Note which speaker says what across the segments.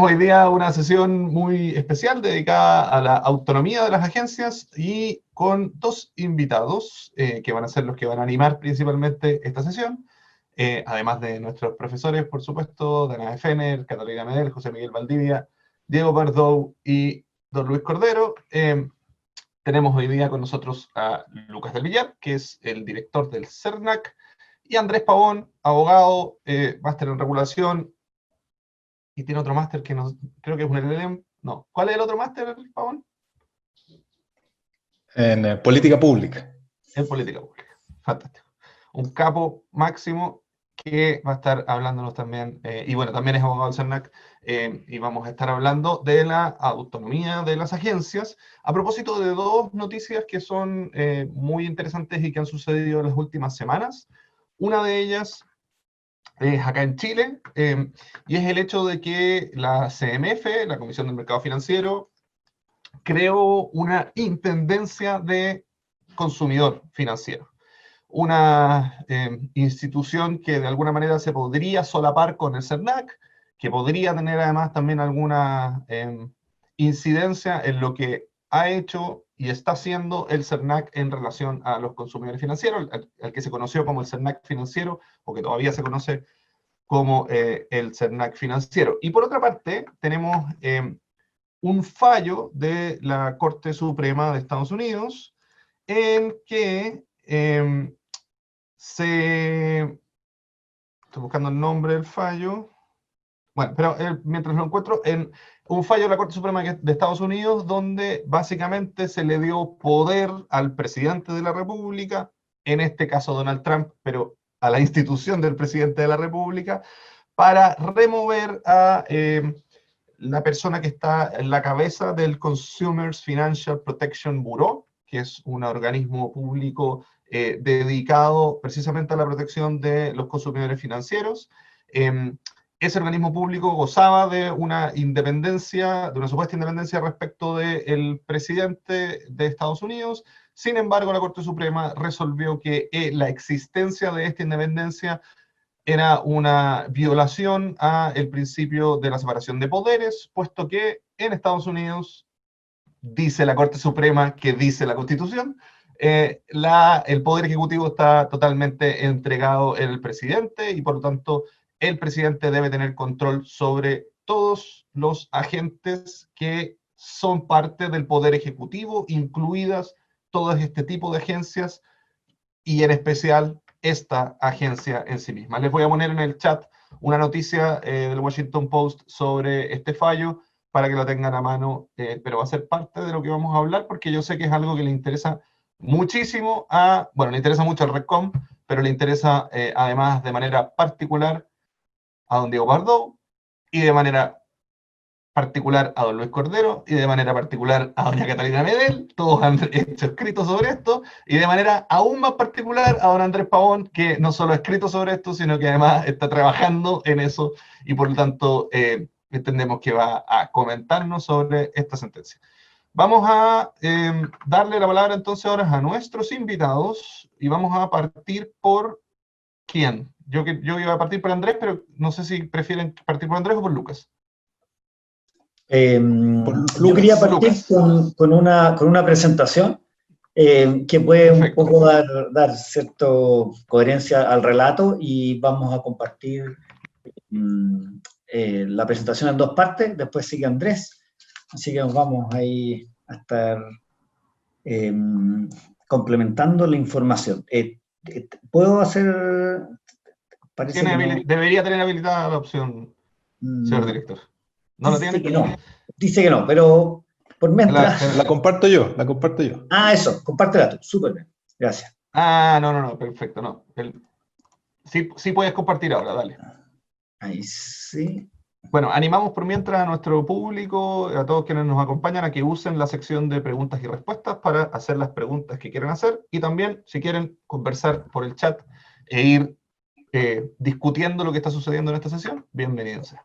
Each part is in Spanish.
Speaker 1: Tenemos hoy día una sesión muy especial dedicada a la autonomía de las agencias y con dos invitados que van a ser los que van a animar principalmente esta sesión, además de nuestros profesores, por supuesto, Dana Fener, Catalina Medel, José Miguel Valdivia, Diego Verdou y don Luis Cordero. Tenemos hoy día con nosotros a Lucas del Villar, que es el director del CERNAC, y Andrés Pavón, abogado, máster en regulación, y tiene otro máster que no, creo que es un LLM. No. ¿Cuál es el otro máster, Pavón?
Speaker 2: En política pública.
Speaker 1: En política pública. Fantástico. Un capo máximo que va a estar hablándonos también, y bueno, también es abogado del CERNAC, y vamos a estar hablando de la autonomía de las agencias, a propósito de dos noticias que son muy interesantes y que han sucedido en las últimas semanas. Una de ellas es acá en Chile, y es el hecho de que la CMF, la Comisión del Mercado Financiero, creó una intendencia de consumidor financiero. Una institución que de alguna manera se podría solapar con el CERNAC, que podría tener además también alguna incidencia en lo que ha hecho y está haciendo el CERNAC en relación a los consumidores financieros, al que se conoció como el CERNAC financiero, o que todavía se conoce como el CERNAC financiero. Y por otra parte, tenemos un fallo de la Corte Suprema de Estados Unidos en que estoy buscando el nombre del fallo. Bueno, pero mientras lo encuentro, en un fallo de la Corte Suprema de Estados Unidos donde básicamente se le dio poder al presidente de la República, en este caso Donald Trump, pero a la institución del presidente de la República, para remover a la persona que está en la cabeza del Consumers Financial Protection Bureau, que es un organismo público dedicado precisamente a la protección de los consumidores financieros. Ese organismo público gozaba de una independencia, de una supuesta independencia respecto del presidente de Estados Unidos. Sin embargo, la Corte Suprema resolvió que la existencia de esta independencia era una violación al principio de la separación de poderes, puesto que en Estados Unidos, dice la Corte Suprema, que dice la Constitución, el poder ejecutivo está totalmente entregado en el presidente y por lo tanto el presidente debe tener control sobre todos los agentes que son parte del poder ejecutivo, incluidas todo este tipo de agencias y en especial esta agencia en sí misma. Les voy a poner en el chat una noticia del Washington Post sobre este fallo para que lo tengan a mano, pero va a ser parte de lo que vamos a hablar porque yo sé que es algo que le interesa muchísimo le interesa mucho al RECOM, pero le interesa además de manera particular a don Diego Verdou y de manera particular a don Luis Cordero y de manera particular a doña Catalina Medel, todos han hecho escritos sobre esto, y de manera aún más particular a don Andrés Pavón, que no solo ha escrito sobre esto, sino que además está trabajando en eso y por lo tanto entendemos que va a comentarnos sobre esta sentencia. Vamos a darle la palabra entonces ahora a nuestros invitados y vamos a partir por ¿quién? Yo iba a partir por Andrés, pero no sé si prefieren partir por Andrés o por Lucas.
Speaker 3: Yo quería partir con una presentación que puede
Speaker 1: Perfecto.
Speaker 3: un poco dar cierta coherencia al relato y vamos a compartir la presentación en dos partes, después sigue Andrés, así que nos vamos ahí a estar complementando la información. ¿Puedo hacer...?
Speaker 1: Debería tener habilitada la opción, señor director. ¿No lo tiene?
Speaker 3: Dice que no, pero por mientras...
Speaker 2: La comparto yo, la comparto yo.
Speaker 3: Ah, eso, compártela tú, súper bien, gracias.
Speaker 1: No, perfecto, no. Sí puedes compartir ahora, dale.
Speaker 3: Ahí sí.
Speaker 1: Bueno, animamos por mientras a nuestro público, a todos quienes nos acompañan, a que usen la sección de preguntas y respuestas para hacer las preguntas que quieran hacer, y también, si quieren, conversar por el chat e ir discutiendo lo que está sucediendo en esta sesión, bienvenido sea.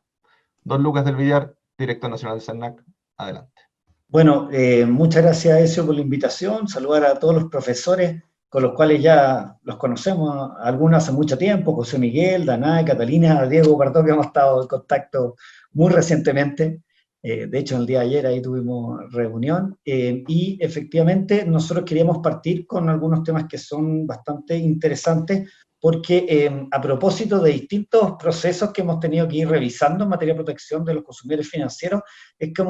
Speaker 1: Don Lucas del Villar, director nacional del CERNAC, adelante.
Speaker 3: Bueno, muchas gracias, Ezio, por la invitación. Saludar a todos los profesores con los cuales ya los conocemos, algunos hace mucho tiempo, José Miguel, Danae, Catalina, Diego Bardó, que hemos estado en contacto muy recientemente. De hecho, el día de ayer ahí tuvimos reunión, y efectivamente nosotros queríamos partir con algunos temas que son bastante interesantes, porque a propósito de distintos procesos que hemos tenido que ir revisando en materia de protección de los consumidores financieros, es que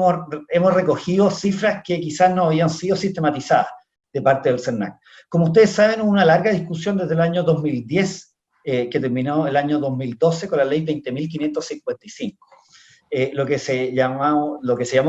Speaker 3: hemos recogido cifras que quizás no habían sido sistematizadas de parte del CERNAC. Como ustedes saben, hubo una larga discusión desde el año 2010, que terminó el año 2012 con la ley 20.555. Lo que se llamó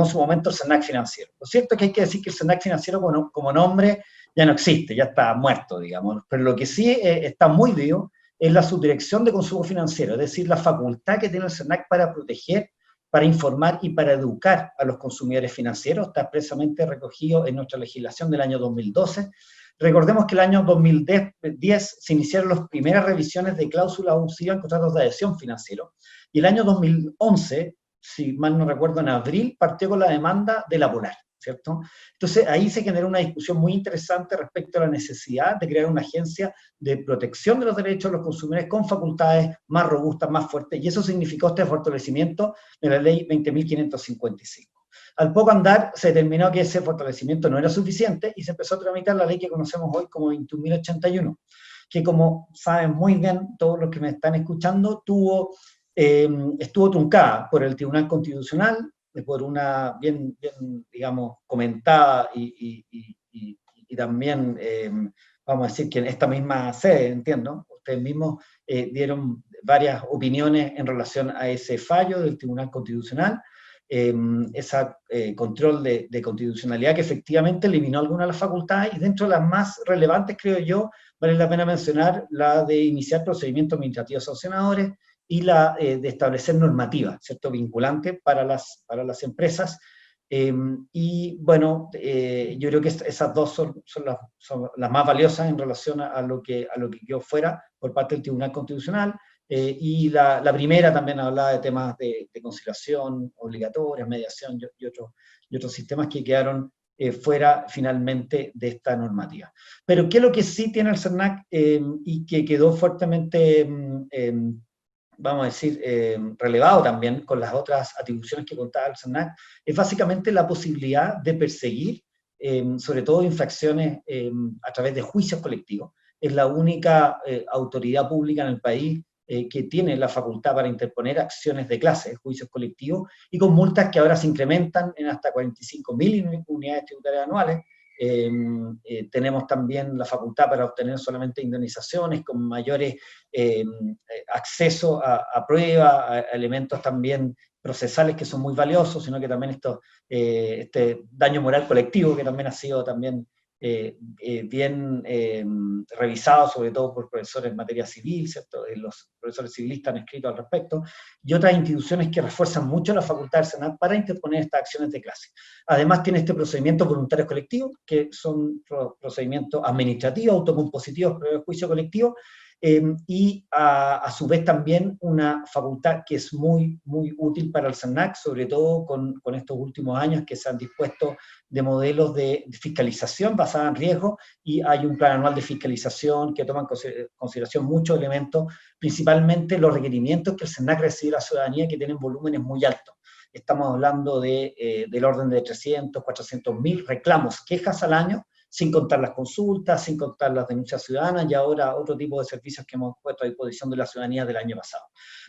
Speaker 3: en su momento el CERNAC financiero. Lo cierto es que hay que decir que el CERNAC financiero como nombre ya no existe, ya está muerto, digamos, pero lo que sí está muy vivo es la subdirección de consumo financiero, es decir, la facultad que tiene el CERNAC para proteger, para informar y para educar a los consumidores financieros. Está expresamente recogido en nuestra legislación del año 2012. Recordemos que el año 2010 se iniciaron las primeras revisiones de cláusulas abusivas en contratos de adhesión financiero, y el año 2011, si mal no recuerdo, en abril, partió con la demanda de la Polar, ¿cierto? Entonces, ahí se generó una discusión muy interesante respecto a la necesidad de crear una agencia de protección de los derechos de los consumidores con facultades más robustas, más fuertes, y eso significó este fortalecimiento de la ley 20.555. Al poco andar, se determinó que ese fortalecimiento no era suficiente y se empezó a tramitar la ley que conocemos hoy como 21.081, que, como saben muy bien todos los que me están escuchando, estuvo truncada por el Tribunal Constitucional, por una bien digamos, comentada y también, vamos a decir que en esta misma sede, entiendo, ustedes mismos dieron varias opiniones en relación a ese fallo del Tribunal Constitucional, ese control de constitucionalidad que efectivamente eliminó algunas de las facultades, y dentro de las más relevantes, creo yo, vale la pena mencionar la de iniciar procedimientos administrativos sancionadores, y la de establecer normativas, ¿cierto?, vinculantes para las empresas. Y bueno, yo creo que esas dos son las más valiosas en relación a lo que quedó fuera por parte del Tribunal Constitucional. Y la primera también hablaba de temas de conciliación obligatoria, mediación y otros sistemas que quedaron fuera finalmente de esta normativa. Pero ¿qué es lo que sí tiene el CERNAC y que quedó fuertemente vamos a decir, relevado también con las otras atribuciones que contaba el CERNAC, es básicamente la posibilidad de perseguir, sobre todo infracciones a través de juicios colectivos? Es la única autoridad pública en el país que tiene la facultad para interponer acciones de clase, juicios colectivos, y con multas que ahora se incrementan en hasta 45.000 unidades tributarias anuales. Tenemos también la facultad para obtener solamente indemnizaciones con mayores acceso a pruebas, a elementos también procesales que son muy valiosos, sino que también este daño moral colectivo, que también ha sido también bien revisado, sobre todo por profesores en materia civil, ¿cierto? Los profesores civilistas han escrito al respecto, y otras instituciones que refuerzan mucho la facultad del Senat para interponer estas acciones de clase. Además tiene este procedimiento voluntarios colectivos, que son procedimientos administrativos, autocompositivos, previo juicio colectivo, y a su vez también una facultad que es muy, muy útil para el CERNAC, sobre todo con estos últimos años que se han dispuesto de modelos de fiscalización basada en riesgo, y hay un plan anual de fiscalización que toma en consideración muchos elementos, principalmente los requerimientos que el CERNAC recibe de la ciudadanía, que tienen volúmenes muy altos. Estamos hablando del orden de 300, 400.000 reclamos, quejas al año, sin contar las consultas, sin contar las denuncias ciudadanas, y ahora otro tipo de servicios que hemos puesto a disposición de la ciudadanía del año pasado.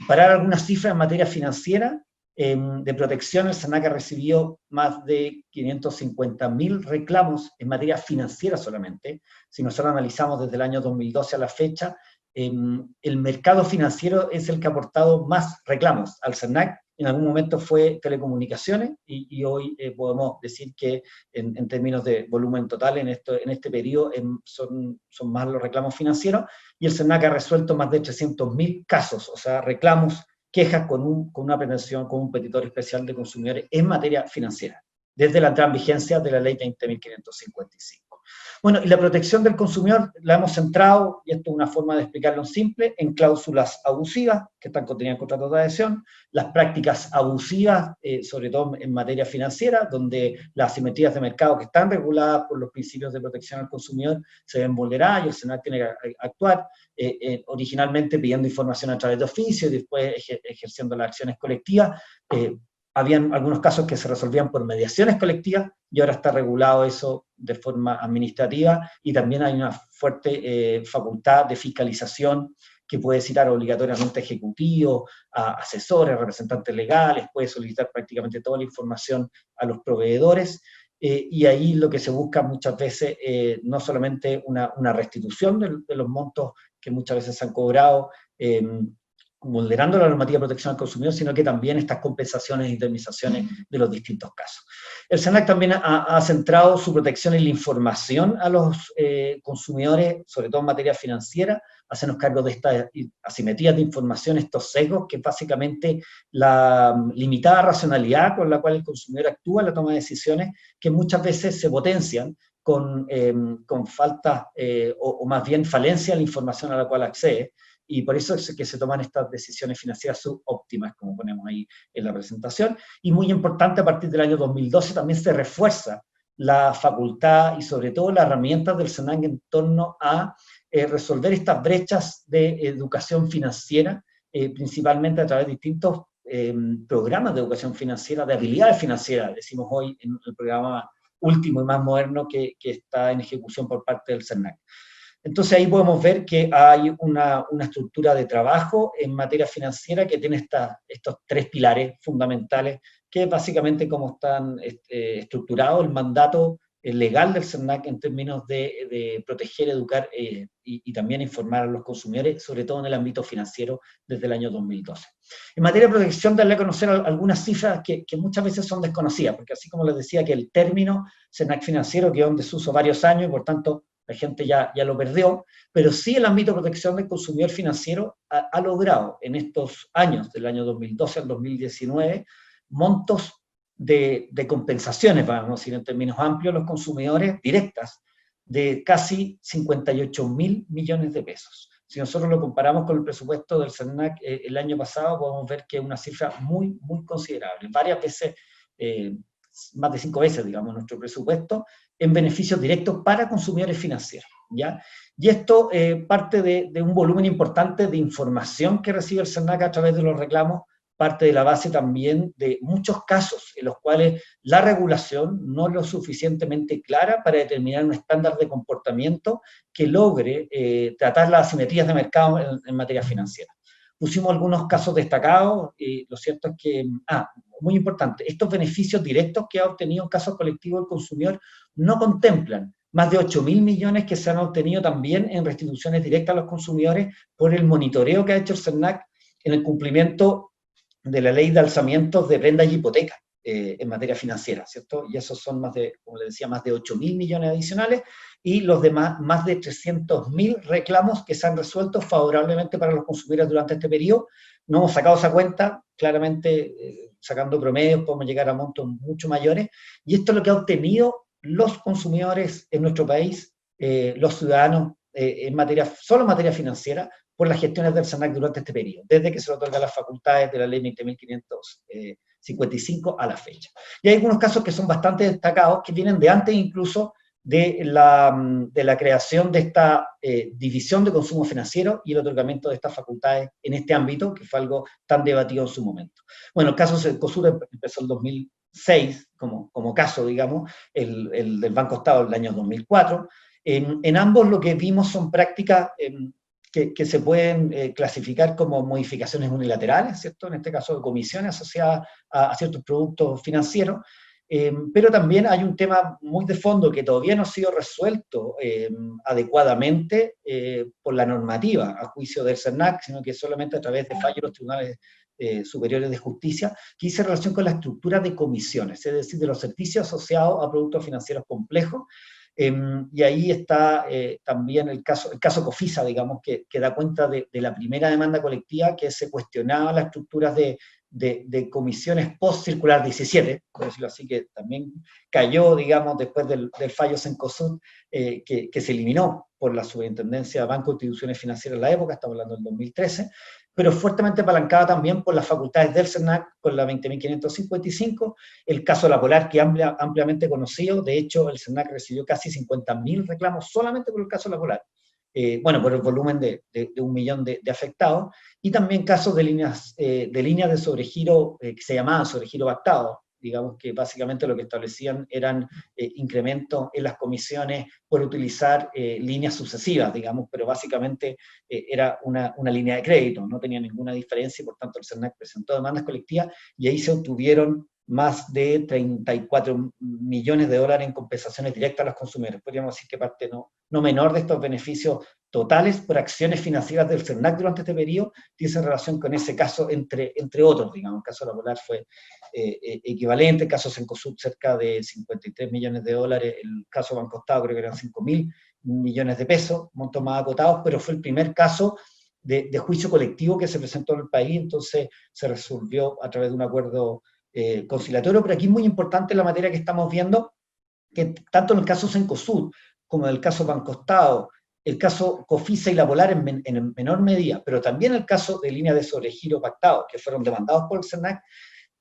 Speaker 3: Para dar algunas cifras en materia financiera, de protección, el SENAC ha recibido más de 550.000 reclamos en materia financiera solamente. Si nosotros analizamos desde el año 2012 a la fecha, el mercado financiero es el que ha aportado más reclamos al SENAC. En algún momento fue telecomunicaciones, y hoy podemos decir que en términos de volumen total en este periodo son más los reclamos financieros, y el SENAC ha resuelto más de 300.000 casos, o sea, reclamos, quejas con una pretensión, con un petitorio especial de consumidores en materia financiera, desde la entrada en vigencia de la ley 20.555. Bueno, y la protección del consumidor la hemos centrado, y esto es una forma de explicarlo en simple, en cláusulas abusivas que están contenidas en contratos de adhesión, las prácticas abusivas, sobre todo en materia financiera, donde las asimetrías de mercado que están reguladas por los principios de protección al consumidor se ven vulneradas y el SENAC tiene que actuar, originalmente pidiendo información a través de oficio y después ejerciendo las acciones colectivas. Habían algunos casos que se resolvían por mediaciones colectivas y ahora está regulado eso de forma administrativa y también hay una fuerte facultad de fiscalización que puede citar obligatoriamente a ejecutivos, a asesores, representantes legales, puede solicitar prácticamente toda la información a los proveedores y ahí lo que se busca muchas veces no solamente una restitución de los montos que muchas veces se han cobrado, vulnerando la normativa de protección al consumidor, sino que también estas compensaciones e indemnizaciones de los distintos casos. El SENAC también ha centrado su protección en la información a los consumidores, sobre todo en materia financiera, hacernos cargo de estas asimetrías de información, estos sesgos, que es básicamente la limitada racionalidad con la cual el consumidor actúa en la toma de decisiones, que muchas veces se potencian con falta o más bien falencia de la información a la cual accede, y por eso es que se toman estas decisiones financieras subóptimas, como ponemos ahí en la presentación, y muy importante, a partir del año 2012 también se refuerza la facultad y sobre todo las herramientas del SENAC en torno a resolver estas brechas de educación financiera, principalmente a través de distintos programas de educación financiera, de habilidades financieras, decimos hoy en el programa último y más moderno que está en ejecución por parte del SENAC. Entonces ahí podemos ver que hay una estructura de trabajo en materia financiera que tiene estos tres pilares fundamentales, que es básicamente cómo están estructurados el mandato legal del SENAC en términos de proteger, educar y también informar a los consumidores, sobre todo en el ámbito financiero, desde el año 2012. En materia de protección, darle a conocer algunas cifras que muchas veces son desconocidas, porque así como les decía que el término SENAC financiero quedó en desuso varios años y por tanto la gente ya lo perdió, pero sí el ámbito de protección del consumidor financiero ha logrado en estos años, del año 2012 al 2019, montos de compensaciones, vamos a decir en términos amplios, los consumidores directas, de casi 58.000 millones de pesos. Si nosotros lo comparamos con el presupuesto del SENAC el año pasado, podemos ver que es una cifra muy, muy considerable, varias veces, más de 5 veces, digamos, nuestro presupuesto, en beneficios directos para consumidores financieros, ¿ya? Y esto parte de un volumen importante de información que recibe el SENAC a través de los reclamos, parte de la base también de muchos casos en los cuales la regulación no es lo suficientemente clara para determinar un estándar de comportamiento que logre tratar las asimetrías de mercado en materia financiera. Pusimos algunos casos destacados, y lo cierto es que, muy importante, estos beneficios directos que ha obtenido en casos colectivos el consumidor no contemplan más de 8.000 millones que se han obtenido también en restituciones directas a los consumidores por el monitoreo que ha hecho el SENAC en el cumplimiento de la ley de alzamientos de prendas y hipotecas en materia financiera, ¿cierto? Y esos son más de, como les decía, más de 8.000 millones adicionales, y los demás, más de 300.000 reclamos que se han resuelto favorablemente para los consumidores durante este periodo. No hemos sacado esa cuenta, claramente sacando promedios podemos llegar a montos mucho mayores, y esto es lo que han obtenido los consumidores en nuestro país, los ciudadanos, solo en materia financiera, por las gestiones del SENAC durante este periodo, desde que se le otorgan las facultades de la ley 20.555 a la fecha. Y hay algunos casos que son bastante destacados, que vienen de antes incluso de la creación de esta división de consumo financiero y el otorgamiento de estas facultades en este ámbito, que fue algo tan debatido en su momento. Bueno, el caso del COSUR empezó en 2006, como caso, digamos, el del Banco Estado en el año 2004. En ambos lo que vimos son prácticas que se pueden clasificar como modificaciones unilaterales, ¿cierto? En este caso de comisiones asociadas a ciertos productos financieros, pero también hay un tema muy de fondo que todavía no ha sido resuelto adecuadamente por la normativa a juicio del SENAC, sino que solamente a través de fallos de los tribunales superiores de justicia, que dice relación con la estructura de comisiones, es decir, de los servicios asociados a productos financieros complejos. Y ahí está también el caso Cofisa, digamos, que da cuenta de la primera demanda colectiva, que se cuestionaba las estructuras de de comisiones post-circular 17, por decirlo así, que también cayó, digamos, después del fallo Cencosud, que se eliminó por la Superintendencia de Bancos e Instituciones Financieras en la época, estamos hablando del 2013, pero fuertemente apalancada también por las facultades del CERNAC con la 20.555, el caso de la Polar, que ampliamente conocido. De hecho, el CERNAC recibió casi 50.000 reclamos solamente por el caso de la Polar. Bueno, por el volumen de 1 millón de afectados, y también casos de líneas de sobregiro que se llamaban sobregiro pactado, digamos que básicamente lo que establecían eran incrementos en las comisiones por utilizar líneas sucesivas, digamos, pero básicamente era una línea de crédito, no tenía ninguna diferencia, y por tanto el CERNAC presentó demandas colectivas, y ahí se obtuvieron más de 34 millones de dólares en compensaciones directas a los consumidores. Podríamos decir que parte no menor de estos beneficios totales por acciones financieras del CERNAC durante este periodo tiene relación con ese caso, entre otros, digamos. El caso de la Polar fue equivalente, el caso Cencosud cerca de 53 millones de dólares, el caso Banco Estado creo que eran 5.000 millones de pesos, montos más acotados, pero fue el primer caso de juicio colectivo que se presentó en el país, entonces se resolvió a través de un acuerdo conciliatorio. Pero aquí es muy importante la materia que estamos viendo, que tanto en el caso Cencosud como en el caso Banco Estado, el caso Cofisa y la Polar en menor medida, pero también el caso de líneas de sobregiro pactado, que fueron demandados por el CERNAC,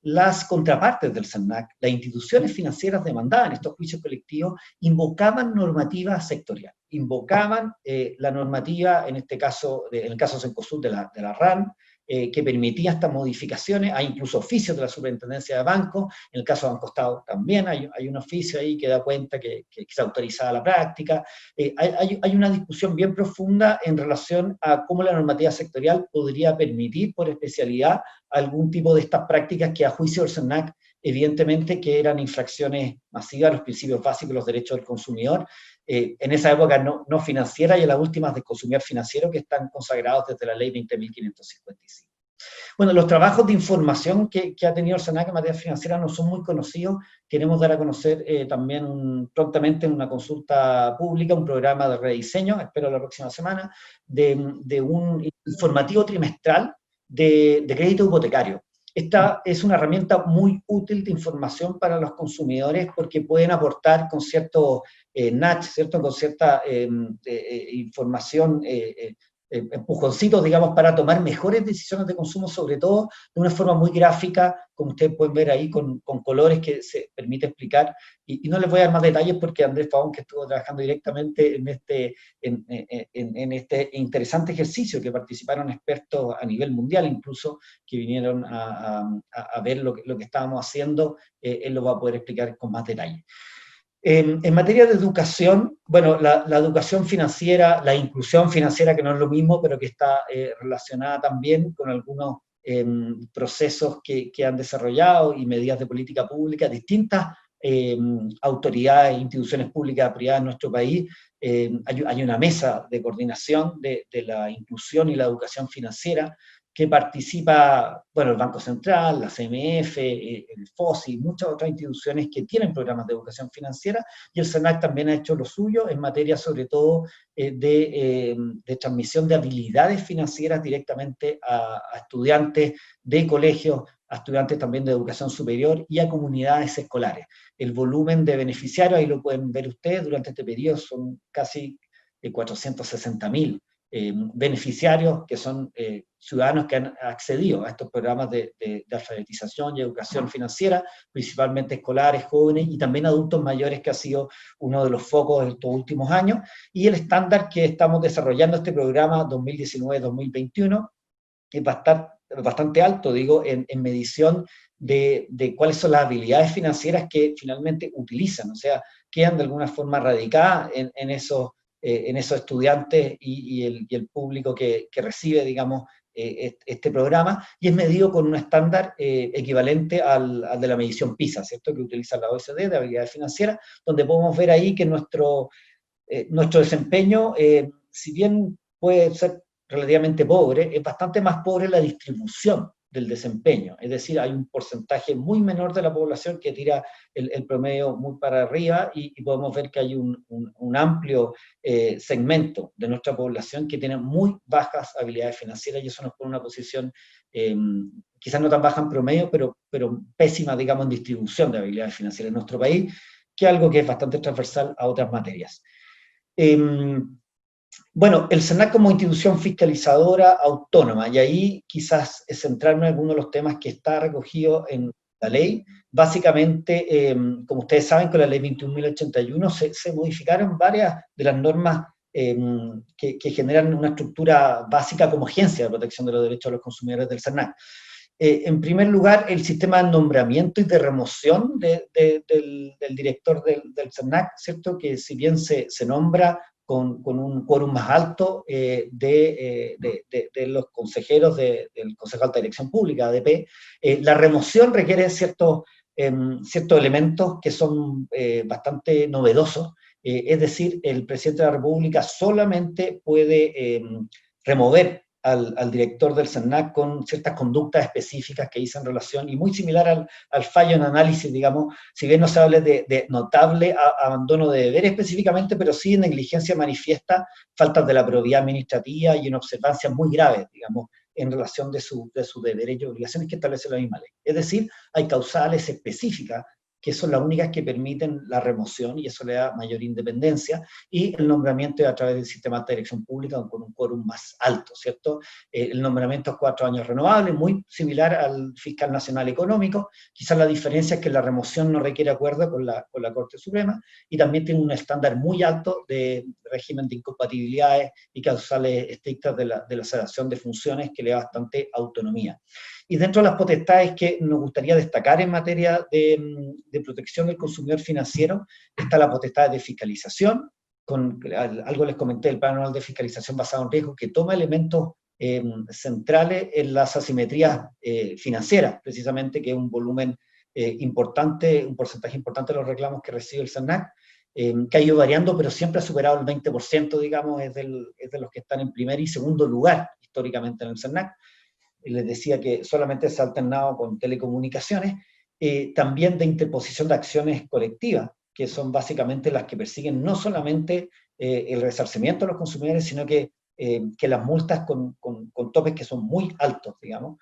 Speaker 3: las contrapartes del CERNAC, las instituciones financieras demandadas en estos juicios colectivos, invocaban normativa sectorial, invocaban la normativa, en este caso, en el caso Cencosud de la RAN, que permitía estas modificaciones. Hay incluso oficios de la Superintendencia de Bancos, en el caso de Banco Estado también hay un oficio ahí que da cuenta que se autorizaba la práctica. Hay una discusión bien profunda en relación a cómo la normativa sectorial podría permitir por especialidad algún tipo de estas prácticas que a juicio del CERNAC evidentemente que eran infracciones masivas a los principios básicos de los derechos del consumidor, en esa época no financiera, y en las últimas de consumidor financiero, que están consagrados desde la ley 20.555. Bueno, los trabajos de información que ha tenido el CERNAC en materia financiera no son muy conocidos. Queremos dar a conocer también prontamente una consulta pública, un programa de rediseño, espero la próxima semana, de un informativo trimestral de crédito hipotecario. Esta es una herramienta muy útil de información para los consumidores, porque pueden aportar con cierto nudge, ¿cierto? Con cierta información, empujoncitos, digamos, para tomar mejores decisiones de consumo, sobre todo de una forma muy gráfica, como ustedes pueden ver ahí, con colores que se permite explicar. Y no les voy a dar más detalles porque Andrés Pavón, que estuvo trabajando directamente en este interesante ejercicio, que participaron expertos a nivel mundial incluso, que vinieron a ver lo que estábamos haciendo, él lo va a poder explicar con más detalle. En materia de educación, bueno, la educación financiera, la inclusión financiera, que no es lo mismo, pero que está relacionada también con algunos procesos que han desarrollado y medidas de política pública, distintas autoridades e instituciones públicas privadas en nuestro país. Hay una mesa de coordinación de la inclusión y la educación financiera, que participa, bueno, el Banco Central, la CMF, el FOSI, muchas otras instituciones que tienen programas de educación financiera, y el CERNAC también ha hecho lo suyo en materia sobre todo de transmisión de habilidades financieras directamente a estudiantes de colegios, a estudiantes también de educación superior y a comunidades escolares. El volumen de beneficiarios, ahí lo pueden ver ustedes, durante este periodo son casi 460.000 beneficiarios, que son ciudadanos que han accedido a estos programas de alfabetización y educación financiera, principalmente escolares, jóvenes y también adultos mayores, que ha sido uno de los focos de estos últimos años. Y el estándar que estamos desarrollando este programa 2019-2021 es bastante alto, digo, en medición de cuáles son las habilidades financieras que finalmente utilizan, o sea, quedan de alguna forma radicadas en esos estudiantes y el público que recibe, digamos, este programa, y es medido con un estándar equivalente al de la medición PISA, ¿cierto?, que utiliza la OECD de habilidades financieras, donde podemos ver ahí que nuestro desempeño, si bien puede ser relativamente pobre, es bastante más pobre la distribución del desempeño, es decir, hay un porcentaje muy menor de la población que tira el promedio muy para arriba y podemos ver que hay un amplio segmento de nuestra población que tiene muy bajas habilidades financieras y eso nos pone en una posición quizás no tan baja en promedio, pero pésima, digamos, en distribución de habilidades financieras en nuestro país, que es algo que es bastante transversal a otras materias. Bueno, el SENAC como institución fiscalizadora autónoma, y ahí quizás es centrarme en algunos de los temas que está recogido en la ley. Básicamente, como ustedes saben, con la ley 21.081 se modificaron varias de las normas que generan una estructura básica como agencia de protección de los derechos de los consumidores del SENAC. En primer lugar, el sistema de nombramiento y de remoción del director del SENAC, ¿cierto? Que si bien se nombra con un quórum más alto de los consejeros del Consejo de Alta Dirección Pública, ADP, la remoción requiere ciertos elementos que son bastante novedosos, es decir, el presidente de la República solamente puede remover al director del SENAC con ciertas conductas específicas que hizo en relación, y muy similar al fallo en análisis, digamos, si bien no se habla de notable abandono de deber específicamente, pero sí negligencia manifiesta, faltas de la probidad administrativa y inobservancias muy graves, digamos, en relación de sus deberes y obligaciones que establece la misma ley. Es decir, hay causales específicas que son las únicas que permiten la remoción, y eso le da mayor independencia, y el nombramiento a través del sistema de dirección pública con un quórum más alto, ¿cierto? El nombramiento es 4 años renovable, muy similar al fiscal nacional económico, quizás la diferencia es que la remoción no requiere acuerdo con la Corte Suprema, y también tiene un estándar muy alto de régimen de incompatibilidades y causales estrictas de la separación de funciones que le da bastante autonomía. Y dentro de las potestades que nos gustaría destacar en materia de protección del consumidor financiero, está la potestad de fiscalización, algo les comenté, el Plan Anual de Fiscalización Basado en Riesgo, que toma elementos centrales en las asimetrías financieras, precisamente, que es un volumen importante, un porcentaje importante de los reclamos que recibe el SENAC, que ha ido variando, pero siempre ha superado el 20%, digamos, es de los que están en primer y segundo lugar históricamente en el SENAC. Les decía que solamente se ha alternado con telecomunicaciones, también de interposición de acciones colectivas, que son básicamente las que persiguen no solamente el resarcimiento de los consumidores, sino que las multas con topes que son muy altos, digamos,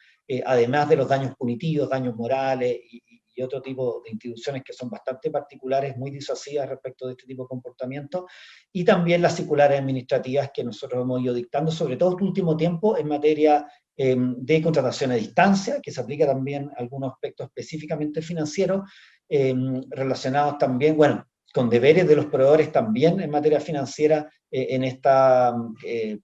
Speaker 3: además de los daños punitivos, daños morales y otro tipo de instituciones que son bastante particulares, muy disuasivas respecto de este tipo de comportamiento, y también las circulares administrativas que nosotros hemos ido dictando, sobre todo este último tiempo, en materia de contratación a distancia, que se aplica también a algunos aspectos específicamente financieros, relacionados también, bueno, con deberes de los proveedores también en materia financiera en esta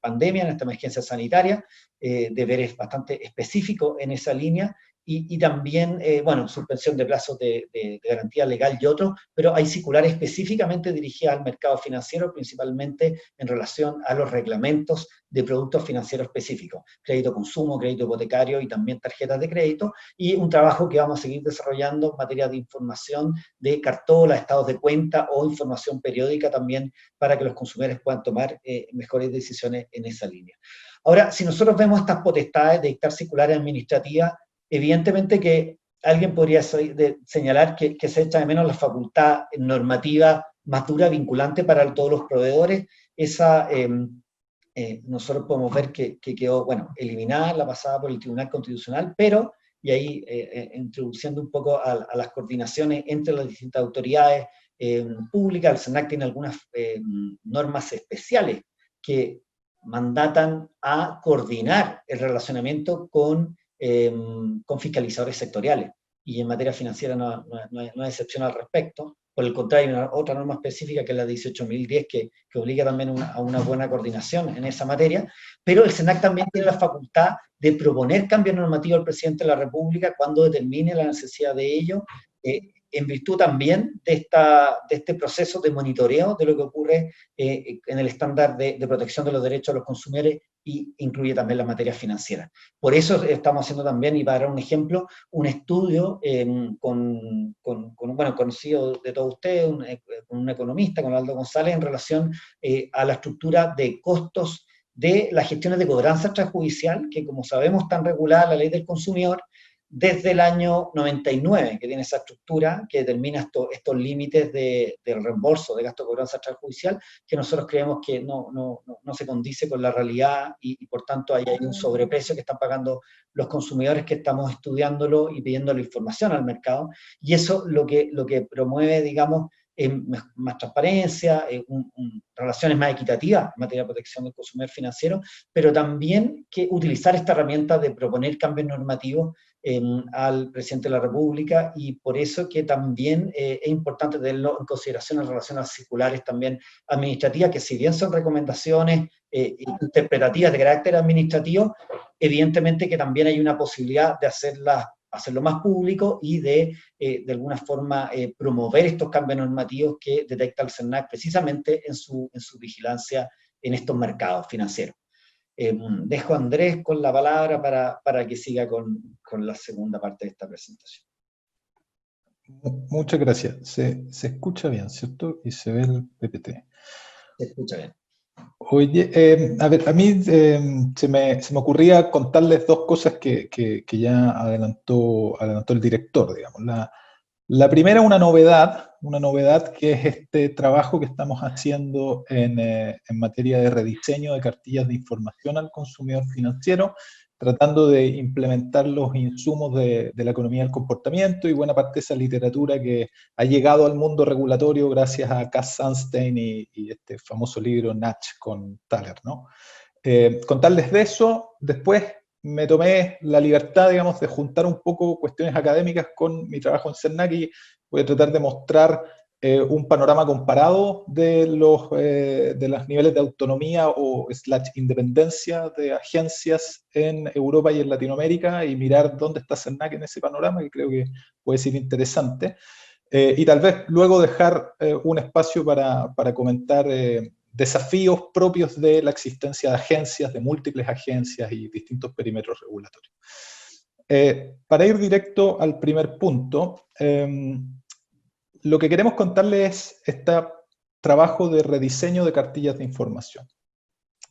Speaker 3: pandemia, en esta emergencia sanitaria, deberes bastante específicos en esa línea, y también, bueno, suspensión de plazos de garantía legal y otros, pero hay circulares específicamente dirigidas al mercado financiero, principalmente en relación a los reglamentos de productos financieros específicos, crédito consumo, crédito hipotecario y también tarjetas de crédito, y un trabajo que vamos a seguir desarrollando en materia de información de cartola, estados de cuenta o información periódica también, para que los consumidores puedan tomar mejores decisiones en esa línea. Ahora, si nosotros vemos estas potestades de dictar circulares administrativas, evidentemente que alguien podría señalar que se echa de menos la facultad normativa más dura, vinculante para todos los proveedores. Esa, nosotros podemos ver que quedó, bueno, eliminada la pasada por el Tribunal Constitucional, pero, y ahí introduciendo un poco a las coordinaciones entre las distintas autoridades públicas, el SENAC tiene algunas normas especiales que mandatan a coordinar el relacionamiento con fiscalizadores sectoriales, y en materia financiera no hay excepción al respecto. Por el contrario, hay otra norma específica que es la 18.010 que obliga también a una buena coordinación en esa materia, pero el SENAC también tiene la facultad de proponer cambios normativos al presidente de la República cuando determine la necesidad de ello, en virtud también de este proceso de monitoreo de lo que ocurre en el estándar de protección de los derechos de los consumidores, y incluye también la materia financiera. Por eso estamos haciendo también, y para dar un ejemplo, un estudio con bueno, conocido de todos ustedes, con un economista, con Aldo González, en relación a la estructura de costos de las gestiones de cobranza extrajudicial, que como sabemos están reguladas en la Ley del Consumidor desde el año 99, que tiene esa estructura que determina estos límites del reembolso de gasto de cobranza extrajudicial, que nosotros creemos que no se condice con la realidad y por tanto hay un sobreprecio que están pagando los consumidores que estamos estudiándolo y pidiendo la información al mercado, y eso lo que promueve, digamos, más transparencia, relaciones más equitativas en materia de protección del consumidor financiero, pero también que utilizar esta herramienta de proponer cambios normativos al presidente de la República, y por eso que también es importante tenerlo en consideración en relación a las circulares también administrativas, que si bien son recomendaciones interpretativas de carácter administrativo, evidentemente que también hay una posibilidad de hacerlo más público y de alguna forma promover estos cambios normativos que detecta el CERNAC precisamente en su vigilancia en estos mercados financieros. Dejo a Andrés con la palabra para que siga con la segunda parte de esta presentación.
Speaker 2: Muchas gracias. Se escucha bien, ¿cierto? Y se ve el PPT.
Speaker 3: Se escucha bien.
Speaker 2: Oye, a ver, a mí se me ocurría contarles dos cosas que ya adelantó el director, digamos. La primera, una novedad que es este trabajo que estamos haciendo en materia de rediseño de cartillas de información al consumidor financiero, tratando de implementar los insumos de la economía del comportamiento y buena parte de esa literatura que ha llegado al mundo regulatorio gracias a Cass Sunstein y este famoso libro Natch con Thaler, ¿no? Contarles de eso. Después me tomé la libertad, digamos, de juntar un poco cuestiones académicas con mi trabajo en CERNAC y voy a tratar de mostrar un panorama comparado de los niveles de autonomía o independencia de agencias en Europa y en Latinoamérica y mirar dónde está CERNAC en ese panorama, que creo que puede ser interesante. Y tal vez luego dejar un espacio para comentar desafíos propios de la existencia de agencias, de múltiples agencias y distintos perímetros regulatorios. Para ir directo al primer punto, lo que queremos contarles es este trabajo de rediseño de cartillas de información.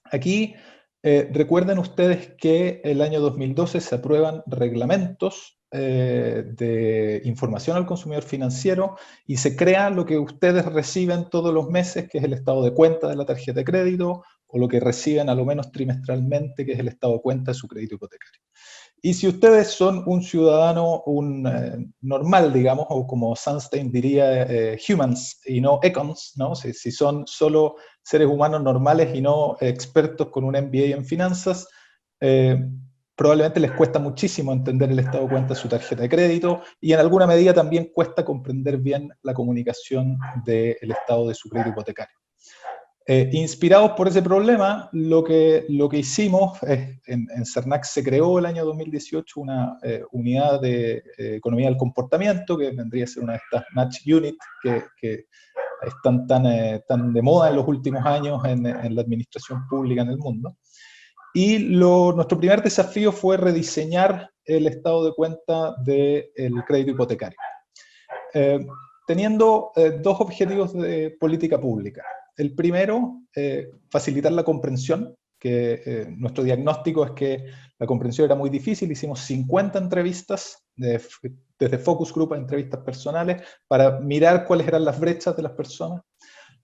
Speaker 2: Aquí recuerden ustedes que el año 2012 se aprueban reglamentos de información al consumidor financiero y se crea lo que ustedes reciben todos los meses, que es el estado de cuenta de la tarjeta de crédito, o lo que reciben a lo menos trimestralmente, que es el estado de cuenta de su crédito hipotecario. Y si ustedes son un ciudadano normal, digamos, o como Sunstein diría, humans y no econs, ¿no? Si son solo seres humanos normales y no expertos con un MBA en finanzas, probablemente les cuesta muchísimo entender el estado de cuenta de su tarjeta de crédito y en alguna medida también cuesta comprender bien la comunicación del estado de su crédito hipotecario. Inspirados por ese problema, lo que hicimos, en CERNAC se creó el año 2018 una unidad de economía del comportamiento, que vendría a ser una de estas Natch Unit, que están tan de moda en los últimos años en la administración pública en el mundo. Y nuestro primer desafío fue rediseñar el estado de cuenta del crédito hipotecario, teniendo dos objetivos de política pública. El primero, facilitar la comprensión, que nuestro diagnóstico es que la comprensión era muy difícil. Hicimos 50 entrevistas, desde focus group a entrevistas personales, para mirar cuáles eran las brechas de las personas.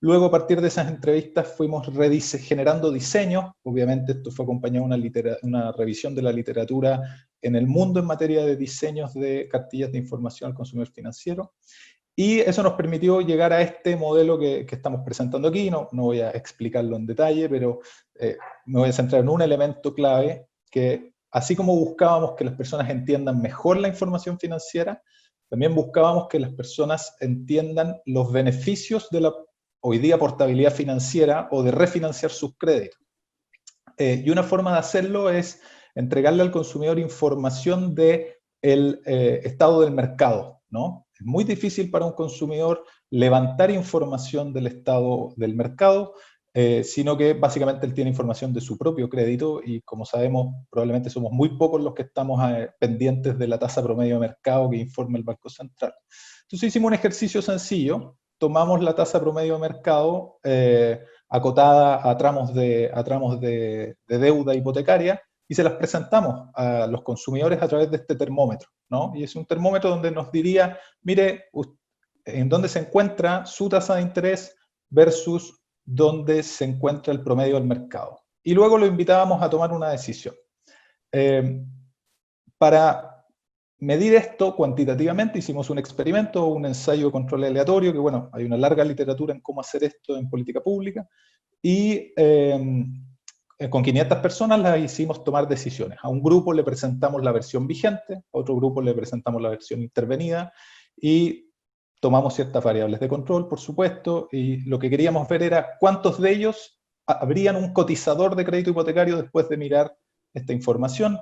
Speaker 2: Luego, a partir de esas entrevistas, fuimos generando diseños. Obviamente esto fue acompañado de una revisión de la literatura en el mundo en materia de diseños de cartillas de información al consumidor financiero. Y eso nos permitió llegar a este modelo que estamos presentando aquí. No voy a explicarlo en detalle, pero me voy a centrar en un elemento clave, que así como buscábamos que las personas entiendan mejor la información financiera, también buscábamos que las personas entiendan los beneficios de la hoy día portabilidad financiera o de refinanciar sus créditos. Y una forma de hacerlo es entregarle al consumidor información del estado del mercado, ¿no? Es muy difícil para un consumidor levantar información del estado del mercado, sino que básicamente él tiene información de su propio crédito y, como sabemos, probablemente somos muy pocos los que estamos pendientes de la tasa promedio de mercado que informa el Banco Central. Entonces hicimos un ejercicio sencillo. Tomamos la tasa promedio de mercado, acotada a tramos de deuda hipotecaria, y se las presentamos a los consumidores a través de este termómetro, ¿no? Y es un termómetro donde nos diría, mire, en dónde se encuentra su tasa de interés versus dónde se encuentra el promedio del mercado. Y luego lo invitábamos a tomar una decisión. Para medir esto cuantitativamente hicimos un experimento, un ensayo de control aleatorio, que bueno, hay una larga literatura en cómo hacer esto en política pública, y con 500 personas las hicimos tomar decisiones. A un grupo le presentamos la versión vigente, a otro grupo le presentamos la versión intervenida, y tomamos ciertas variables de control, por supuesto, y lo que queríamos ver era cuántos de ellos habrían un cotizador de crédito hipotecario después de mirar esta información,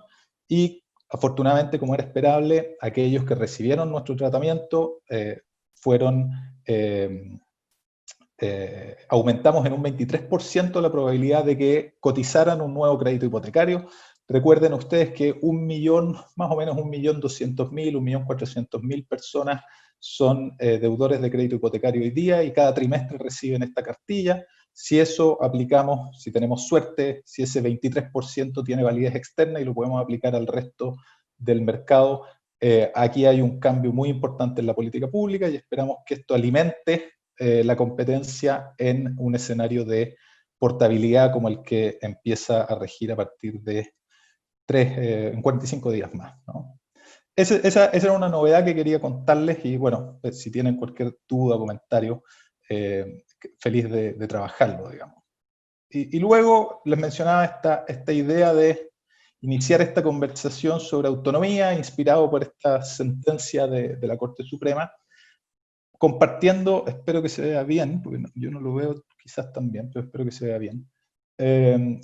Speaker 2: y afortunadamente, como era esperable, aquellos que recibieron nuestro tratamiento aumentamos en un 23% la probabilidad de que cotizaran un nuevo crédito hipotecario. Recuerden ustedes que más o menos 1.200.000, 1.400.000 personas son deudores de crédito hipotecario hoy día, y cada trimestre reciben esta cartilla. Si eso aplicamos, si tenemos suerte, si ese 23% tiene validez externa y lo podemos aplicar al resto del mercado, aquí hay un cambio muy importante en la política pública, y esperamos que esto alimente la competencia en un escenario de portabilidad como el que empieza a regir a partir de 45 días más, ¿no? Esa era una novedad que quería contarles, y bueno, si tienen cualquier duda o comentario, feliz de trabajarlo, digamos. Y luego les mencionaba esta idea de iniciar esta conversación sobre autonomía, inspirado por esta sentencia de la Corte Suprema, compartiendo, espero que se vea bien, porque yo no lo veo quizás tan bien, pero espero que se vea bien,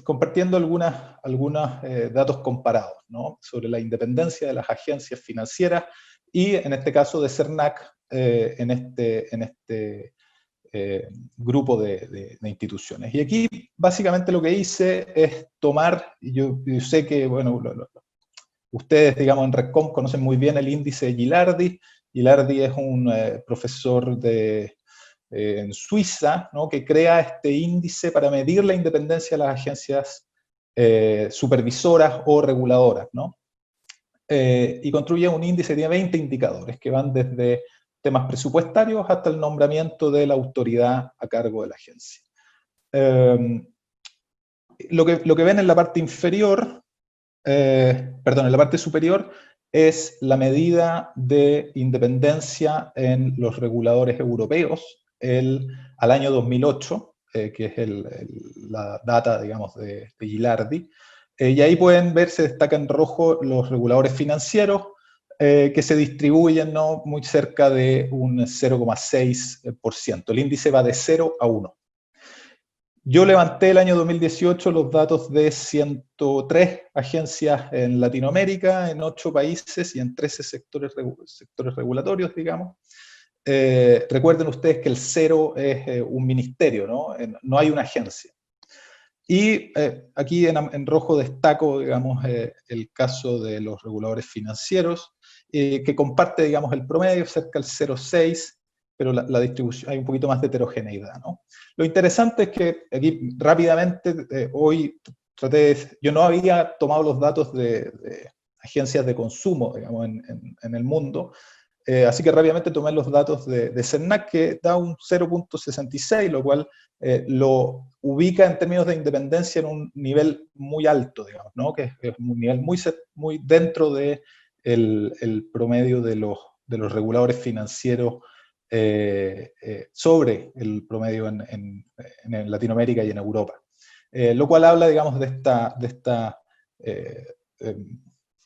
Speaker 2: compartiendo algunos datos comparados, ¿no? Sobre la independencia de las agencias financieras, y en este caso de CERNAC, en este grupo de instituciones. Y aquí básicamente lo que hice es tomar, y yo sé que, bueno, ustedes, digamos, en RECOM conocen muy bien el índice de Gilardi. Gilardi es un profesor en Suiza, ¿no?, que crea este índice para medir la independencia de las agencias supervisoras o reguladoras, ¿no? Y construye un índice que tiene 20 indicadores que van desde temas presupuestarios hasta el nombramiento de la autoridad a cargo de la agencia. Lo que ven en la parte inferior, en la parte superior, es la medida de independencia en los reguladores europeos al año 2008, que es la data, digamos, de Gilardi. Y ahí pueden ver, se destaca en rojo los reguladores financieros, que se distribuyen, ¿no?, muy cerca de un 0,6%. El índice va de 0 a 1. Yo levanté el año 2018 los datos de 103 agencias en Latinoamérica, en 8 países y en 13 sectores regulatorios, digamos. Recuerden ustedes que el 0 es un ministerio, ¿no? No hay una agencia. Y aquí en rojo destaco, digamos, el caso de los reguladores financieros, que comparte, digamos, el promedio cerca del 0,6, pero la distribución, hay un poquito más de heterogeneidad, ¿no? Lo interesante es que aquí rápidamente, hoy yo no había tomado los datos de agencias de consumo, digamos, en el mundo, así que rápidamente tomé los datos de CERNAC, que da un 0,66, lo cual lo ubica en términos de independencia en un nivel muy alto, digamos, ¿no? Que es un nivel muy dentro del promedio de los reguladores financieros sobre el promedio en Latinoamérica y en Europa. Lo cual habla, digamos, de esta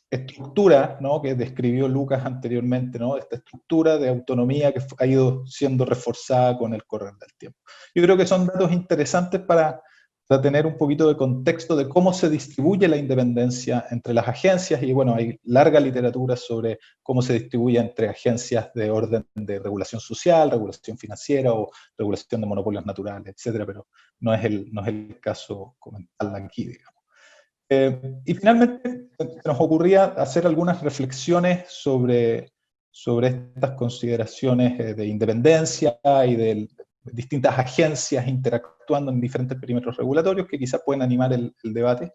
Speaker 2: estructura, ¿no?, que describió Lucas anteriormente, ¿no?, esta estructura de autonomía que ha ido siendo reforzada con el correr del tiempo. Yo creo que son datos interesantes para tener un poquito de contexto de cómo se distribuye la independencia entre las agencias, y bueno, hay larga literatura sobre cómo se distribuye entre agencias de orden de regulación social, regulación financiera o regulación de monopolios naturales, etcétera, pero no es el caso comentarla aquí, digamos. Y finalmente, se nos ocurría hacer algunas reflexiones sobre estas consideraciones de independencia y del distintas agencias interactuando en diferentes perímetros regulatorios que quizás pueden animar el debate.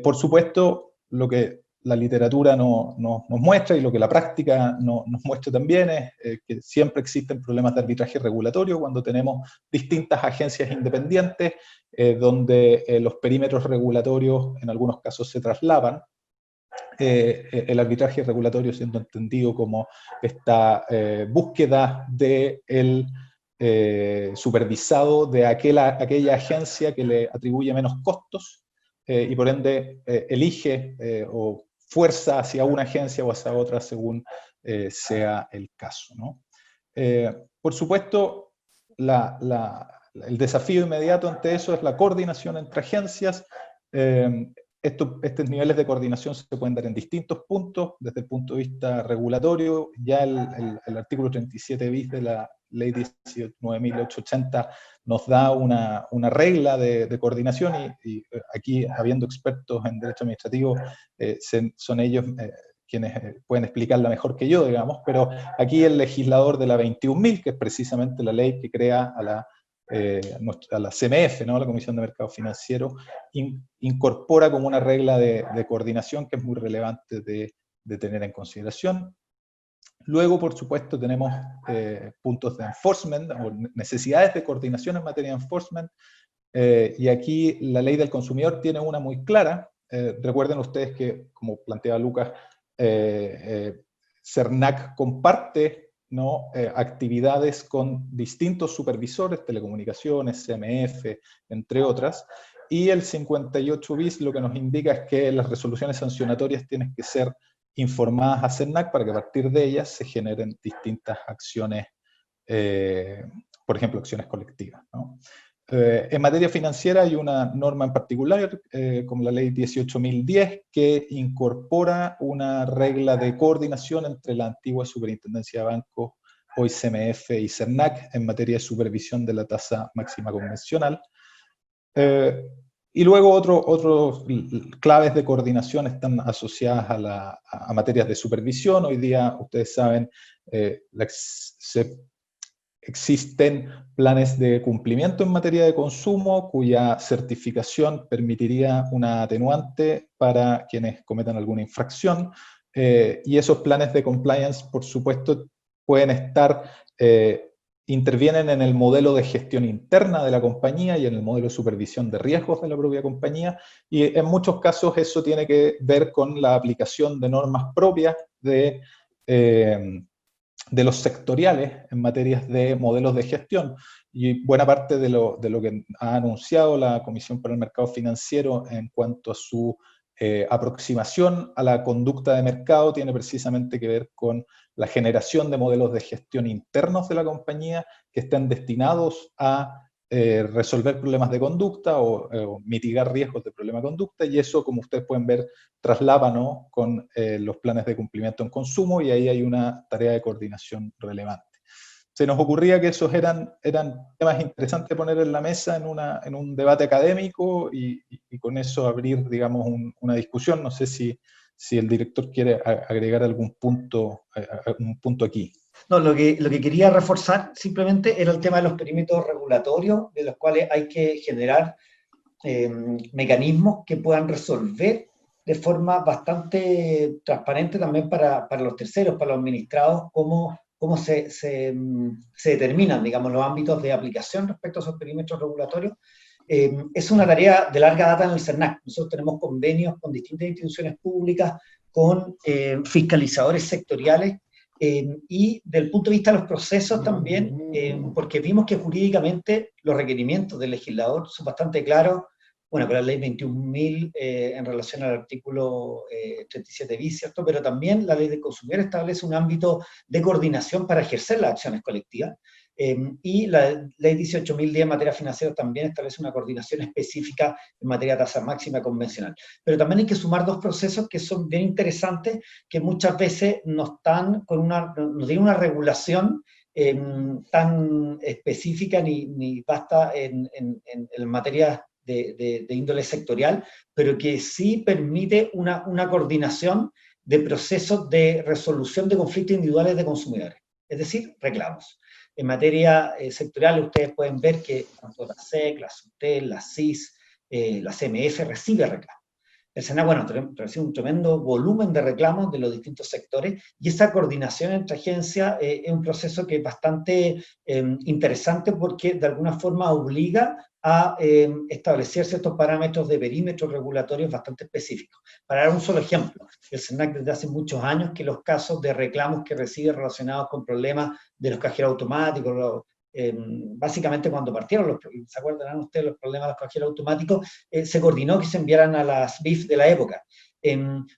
Speaker 2: Por supuesto, lo que la literatura nos muestra y lo que la práctica nos muestra también es que siempre existen problemas de arbitraje regulatorio cuando tenemos distintas agencias independientes donde los perímetros regulatorios en algunos casos se traslapan. El arbitraje regulatorio siendo entendido como esta búsqueda del supervisado de aquella agencia que le atribuye menos costos y por ende elige o fuerza hacia una agencia o hacia otra según sea el caso, ¿no? Por supuesto, el desafío inmediato ante eso es la coordinación entre agencias. Estos niveles de coordinación se pueden dar en distintos puntos, desde el punto de vista regulatorio. Ya el artículo 37 bis de la ley 19.880 nos da una regla de coordinación y aquí, habiendo expertos en derecho administrativo, son ellos quienes pueden explicarla mejor que yo, digamos, pero aquí el legislador de la 21.000, que es precisamente la ley que crea a la CMF, ¿no? La Comisión de Mercado Financiero, incorpora como una regla de coordinación que es muy relevante de tener en consideración. Luego, por supuesto, tenemos puntos de enforcement, o necesidades de coordinación en materia de enforcement, y aquí la ley del consumidor tiene una muy clara. Recuerden ustedes que, como planteaba Lucas, CERNAC comparte, ¿no? Actividades con distintos supervisores, telecomunicaciones, CMF, entre otras, y el 58 bis lo que nos indica es que las resoluciones sancionatorias tienen que ser informadas a CERNAC para que a partir de ellas se generen distintas acciones, por ejemplo, acciones colectivas, ¿no? En materia financiera hay una norma en particular, como la ley 18.010, que incorpora una regla de coordinación entre la antigua Superintendencia de Bancos, hoy CMF y CERNAC, en materia de supervisión de la tasa máxima convencional. Y luego otros claves de coordinación están asociadas a materias de supervisión. Hoy día, ustedes saben, existen planes de cumplimiento en materia de consumo cuya certificación permitiría una atenuante para quienes cometan alguna infracción, y esos planes de compliance, por supuesto, pueden estar, intervienen en el modelo de gestión interna de la compañía y en el modelo de supervisión de riesgos de la propia compañía, y en muchos casos eso tiene que ver con la aplicación de normas propias de los sectoriales en materias de modelos de gestión. Y buena parte de lo que ha anunciado la Comisión para el Mercado Financiero en cuanto a su aproximación a la conducta de mercado tiene precisamente que ver con la generación de modelos de gestión internos de la compañía que estén destinados a resolver problemas de conducta o mitigar riesgos de problema de conducta, y eso, como ustedes pueden ver, traslapa, ¿no? Con los planes de cumplimiento en consumo, y ahí hay una tarea de coordinación relevante. Se nos ocurría que esos eran temas interesantes de poner en la mesa en un debate académico y con eso abrir, digamos, una discusión. No sé si el director quiere agregar algún punto aquí.
Speaker 3: No, lo que quería reforzar simplemente era el tema de los perímetros regulatorios, de los cuales hay que generar mecanismos que puedan resolver de forma bastante transparente también para los terceros, para los administrados, cómo se determinan, digamos, los ámbitos de aplicación respecto a esos perímetros regulatorios. Es una tarea de larga data en el CERNAC. Nosotros tenemos convenios con distintas instituciones públicas, con fiscalizadores sectoriales, y del punto de vista de los procesos también, porque vimos que jurídicamente los requerimientos del legislador son bastante claros. Bueno, con la ley 21.000 en relación al artículo 37 bis, ¿cierto? Pero también la ley del consumidor establece un ámbito de coordinación para ejercer las acciones colectivas. Y la ley 18.010 en materia financiera también establece una coordinación específica en materia de tasa máxima convencional. Pero también hay que sumar dos procesos que son bien interesantes, que muchas veces no tienen una regulación tan específica ni basta en materia de índole sectorial, pero que sí permite una coordinación de procesos de resolución de conflictos individuales de consumidores, es decir, reclamos. En materia sectorial, ustedes pueden ver que tanto la SEC, la SUTEL, la CIS, la CMF recibe reclamos. El SENAC, bueno, recibe un tremendo volumen de reclamos de los distintos sectores, y esa coordinación entre agencias es un proceso que es bastante interesante, porque de alguna forma obliga a establecer ciertos parámetros de perímetros regulatorios bastante específicos. Para dar un solo ejemplo, el SENAC desde hace muchos años que los casos de reclamos que recibe relacionados con problemas de los cajeros automáticos, básicamente cuando partieron, ¿se acuerdan ustedes los problemas de los cajeros automáticos? Se coordinó que se enviaran a las BIF de la época.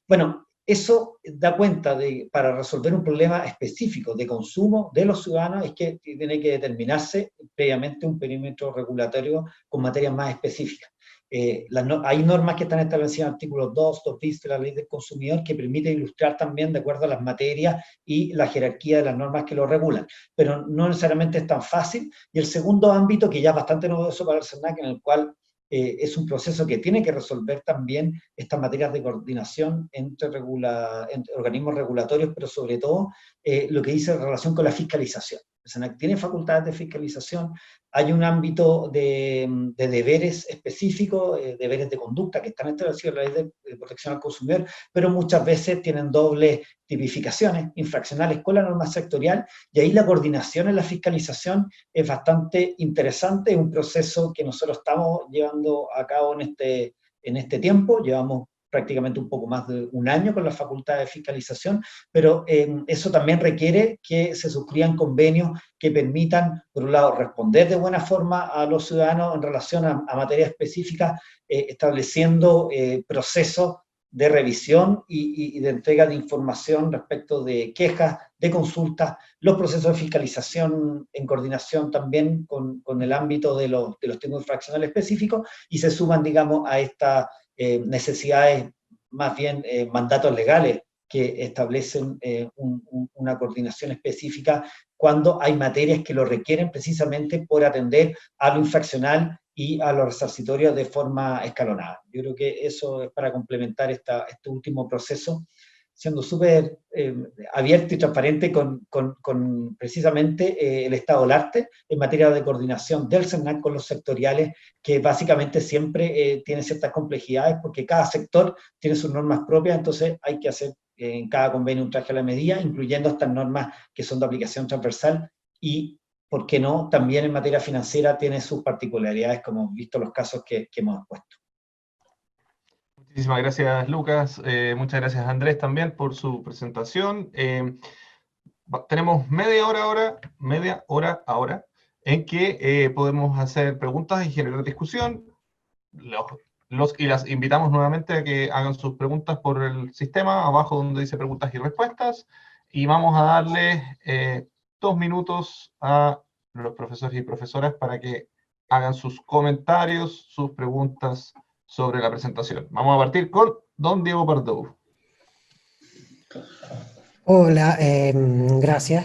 Speaker 3: Bueno, eso da cuenta de, para resolver un problema específico de consumo de los ciudadanos, es que tiene que determinarse previamente un perímetro regulatorio con materias más específicas. Hay normas que están establecidas en artículos 2, 2 bis de la Ley del Consumidor, que permite ilustrar también de acuerdo a las materias y la jerarquía de las normas que lo regulan, pero no necesariamente es tan fácil. Y el segundo ámbito, que ya es bastante novedoso para el SENAC, en el cual es un proceso que tiene que resolver también estas materias de coordinación entre organismos regulatorios, pero sobre todo lo que dice en relación con la fiscalización. El SENAC tiene facultades de fiscalización, hay un ámbito de deberes específicos, deberes de conducta que están establecidos en la Ley de Protección al Consumidor, pero muchas veces tienen dobles tipificaciones infraccionales con la norma sectorial, y ahí la coordinación en la fiscalización es bastante interesante. Es un proceso que nosotros estamos llevando a cabo en este tiempo, llevamos prácticamente un poco más de un año con la facultad de fiscalización, pero eso también requiere que se suscriban convenios que permitan, por un lado, responder de buena forma a los ciudadanos en relación a materias específicas, estableciendo procesos de revisión y de entrega de información respecto de quejas, de consultas, los procesos de fiscalización en coordinación también con el ámbito de los tipos fraccionales específicos, y se suman, digamos, a estas necesidades, más bien mandatos legales que establecen una coordinación específica cuando hay materias que lo requieren precisamente por atender a lo infraccional y a lo resarcitorio de forma escalonada. Yo creo que eso es para complementar este último proceso, siendo súper abierto y transparente con precisamente el estado del arte en materia de coordinación del SENAC con los sectoriales, que básicamente siempre tiene ciertas complejidades, porque cada sector tiene sus normas propias, entonces hay que hacer en cada convenio un traje a la medida, incluyendo estas normas que son de aplicación transversal, y, ¿por qué no?, también en materia financiera tiene sus particularidades, como hemos visto los casos que hemos expuesto.
Speaker 1: Muchísimas gracias, Lucas. Muchas gracias, Andrés, también por su presentación. Tenemos media hora ahora, en que podemos hacer preguntas y generar discusión. Y las invitamos nuevamente a que hagan sus preguntas por el sistema, abajo donde dice preguntas y respuestas, y vamos a darle 2 minutos a los profesores y profesoras para que hagan sus comentarios, sus preguntas sobre la presentación. Vamos a partir con don Diego Pardo.
Speaker 4: Hola, gracias.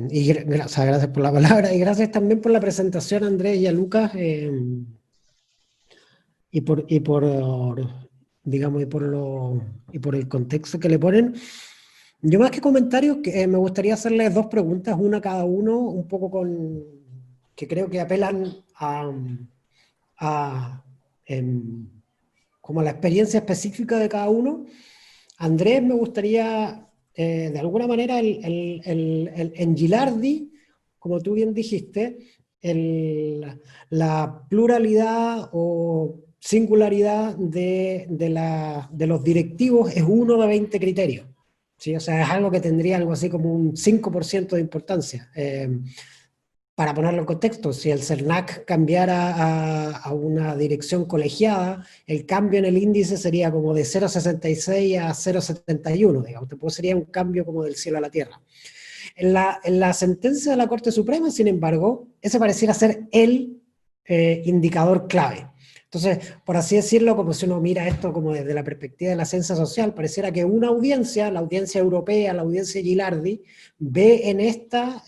Speaker 4: Gracias por la palabra, y gracias también por la presentación, Andrés y a Lucas, y por el contexto que le ponen. Yo, más que comentarios, me gustaría hacerles 2 preguntas, una a cada uno, un poco que creo que apelan como a la experiencia específica de cada uno. Andrés, me gustaría, de alguna manera, en Gilardi, como tú bien dijiste, la pluralidad o singularidad de los directivos es uno de 20 criterios. ¿Sí? O sea, es algo que tendría algo así como un 5% de importancia. Para ponerlo en contexto, si el SENAC cambiara a una dirección colegiada, el cambio en el índice sería como de 0,66 a 0,71, digamos. Sería un cambio como del cielo a la tierra. En la sentencia de la Corte Suprema, sin embargo, ese pareciera ser el indicador clave. Entonces, por así decirlo, como si uno mira esto como desde la perspectiva de la ciencia social, pareciera que una audiencia, la audiencia europea, la audiencia Gilardi, ve en esta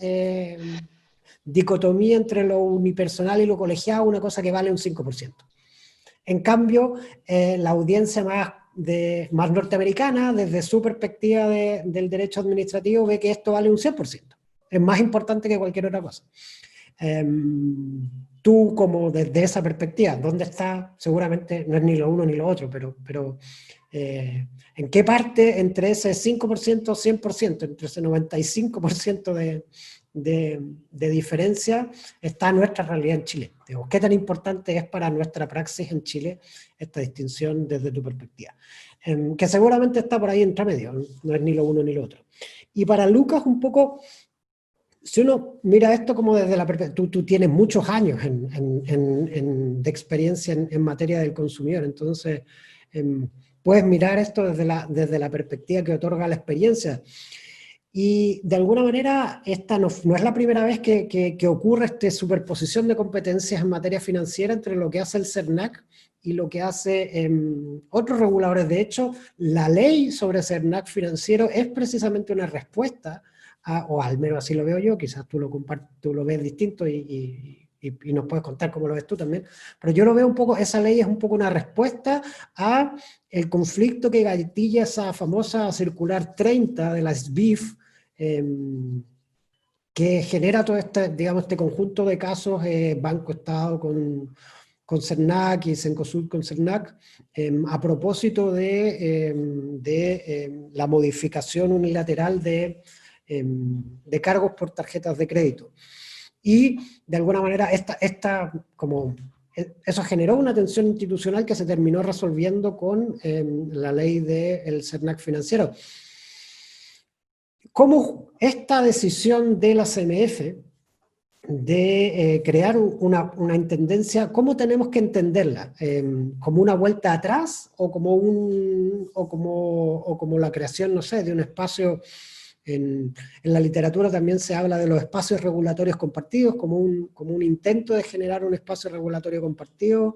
Speaker 4: dicotomía entre lo unipersonal y lo colegiado una cosa que vale un 5%. En cambio, la audiencia más norteamericana, desde su perspectiva del derecho administrativo, ve que esto vale un 100%. es más importante que cualquier otra cosa. Tú, como desde esa perspectiva, ¿dónde está? Seguramente no es ni lo uno ni lo otro, pero ¿en qué parte entre ese 5%, 100%, entre ese 95% de diferencia está nuestra realidad en Chile? Digo, ¿qué tan importante es para nuestra praxis en Chile esta distinción desde tu perspectiva? Que seguramente está por ahí entre medio, no es ni lo uno ni lo otro. Y para Lucas, un poco, si uno mira esto como desde la perspectiva, tú tienes muchos años de experiencia en materia del consumidor, entonces puedes mirar esto desde la perspectiva que otorga la experiencia. Y de alguna manera, esta no es la primera vez que ocurre esta superposición de competencias en materia financiera entre lo que hace el CERNAC y lo que hace otros reguladores. De hecho, la ley sobre CERNAC financiero es precisamente una respuesta, o al menos así lo veo yo, quizás tú lo ves distinto y nos puedes contar cómo lo ves tú también, pero yo lo veo un poco, esa ley es un poco una respuesta a el conflicto que gatilla esa famosa circular 30 de la SBIF, que genera todo este conjunto de casos, Banco-Estado con CERNAC y Cencosud con CERNAC, a propósito de la modificación unilateral de cargos por tarjetas de crédito. Y de alguna manera eso generó una tensión institucional que se terminó resolviendo con la ley del CERNAC financiero. ¿Cómo esta decisión de la CMF de crear una intendencia, cómo tenemos que entenderla? ¿Como una vuelta atrás o como la creación, no sé, de un espacio? En la literatura también se habla de los espacios regulatorios compartidos como un intento de generar un espacio regulatorio compartido.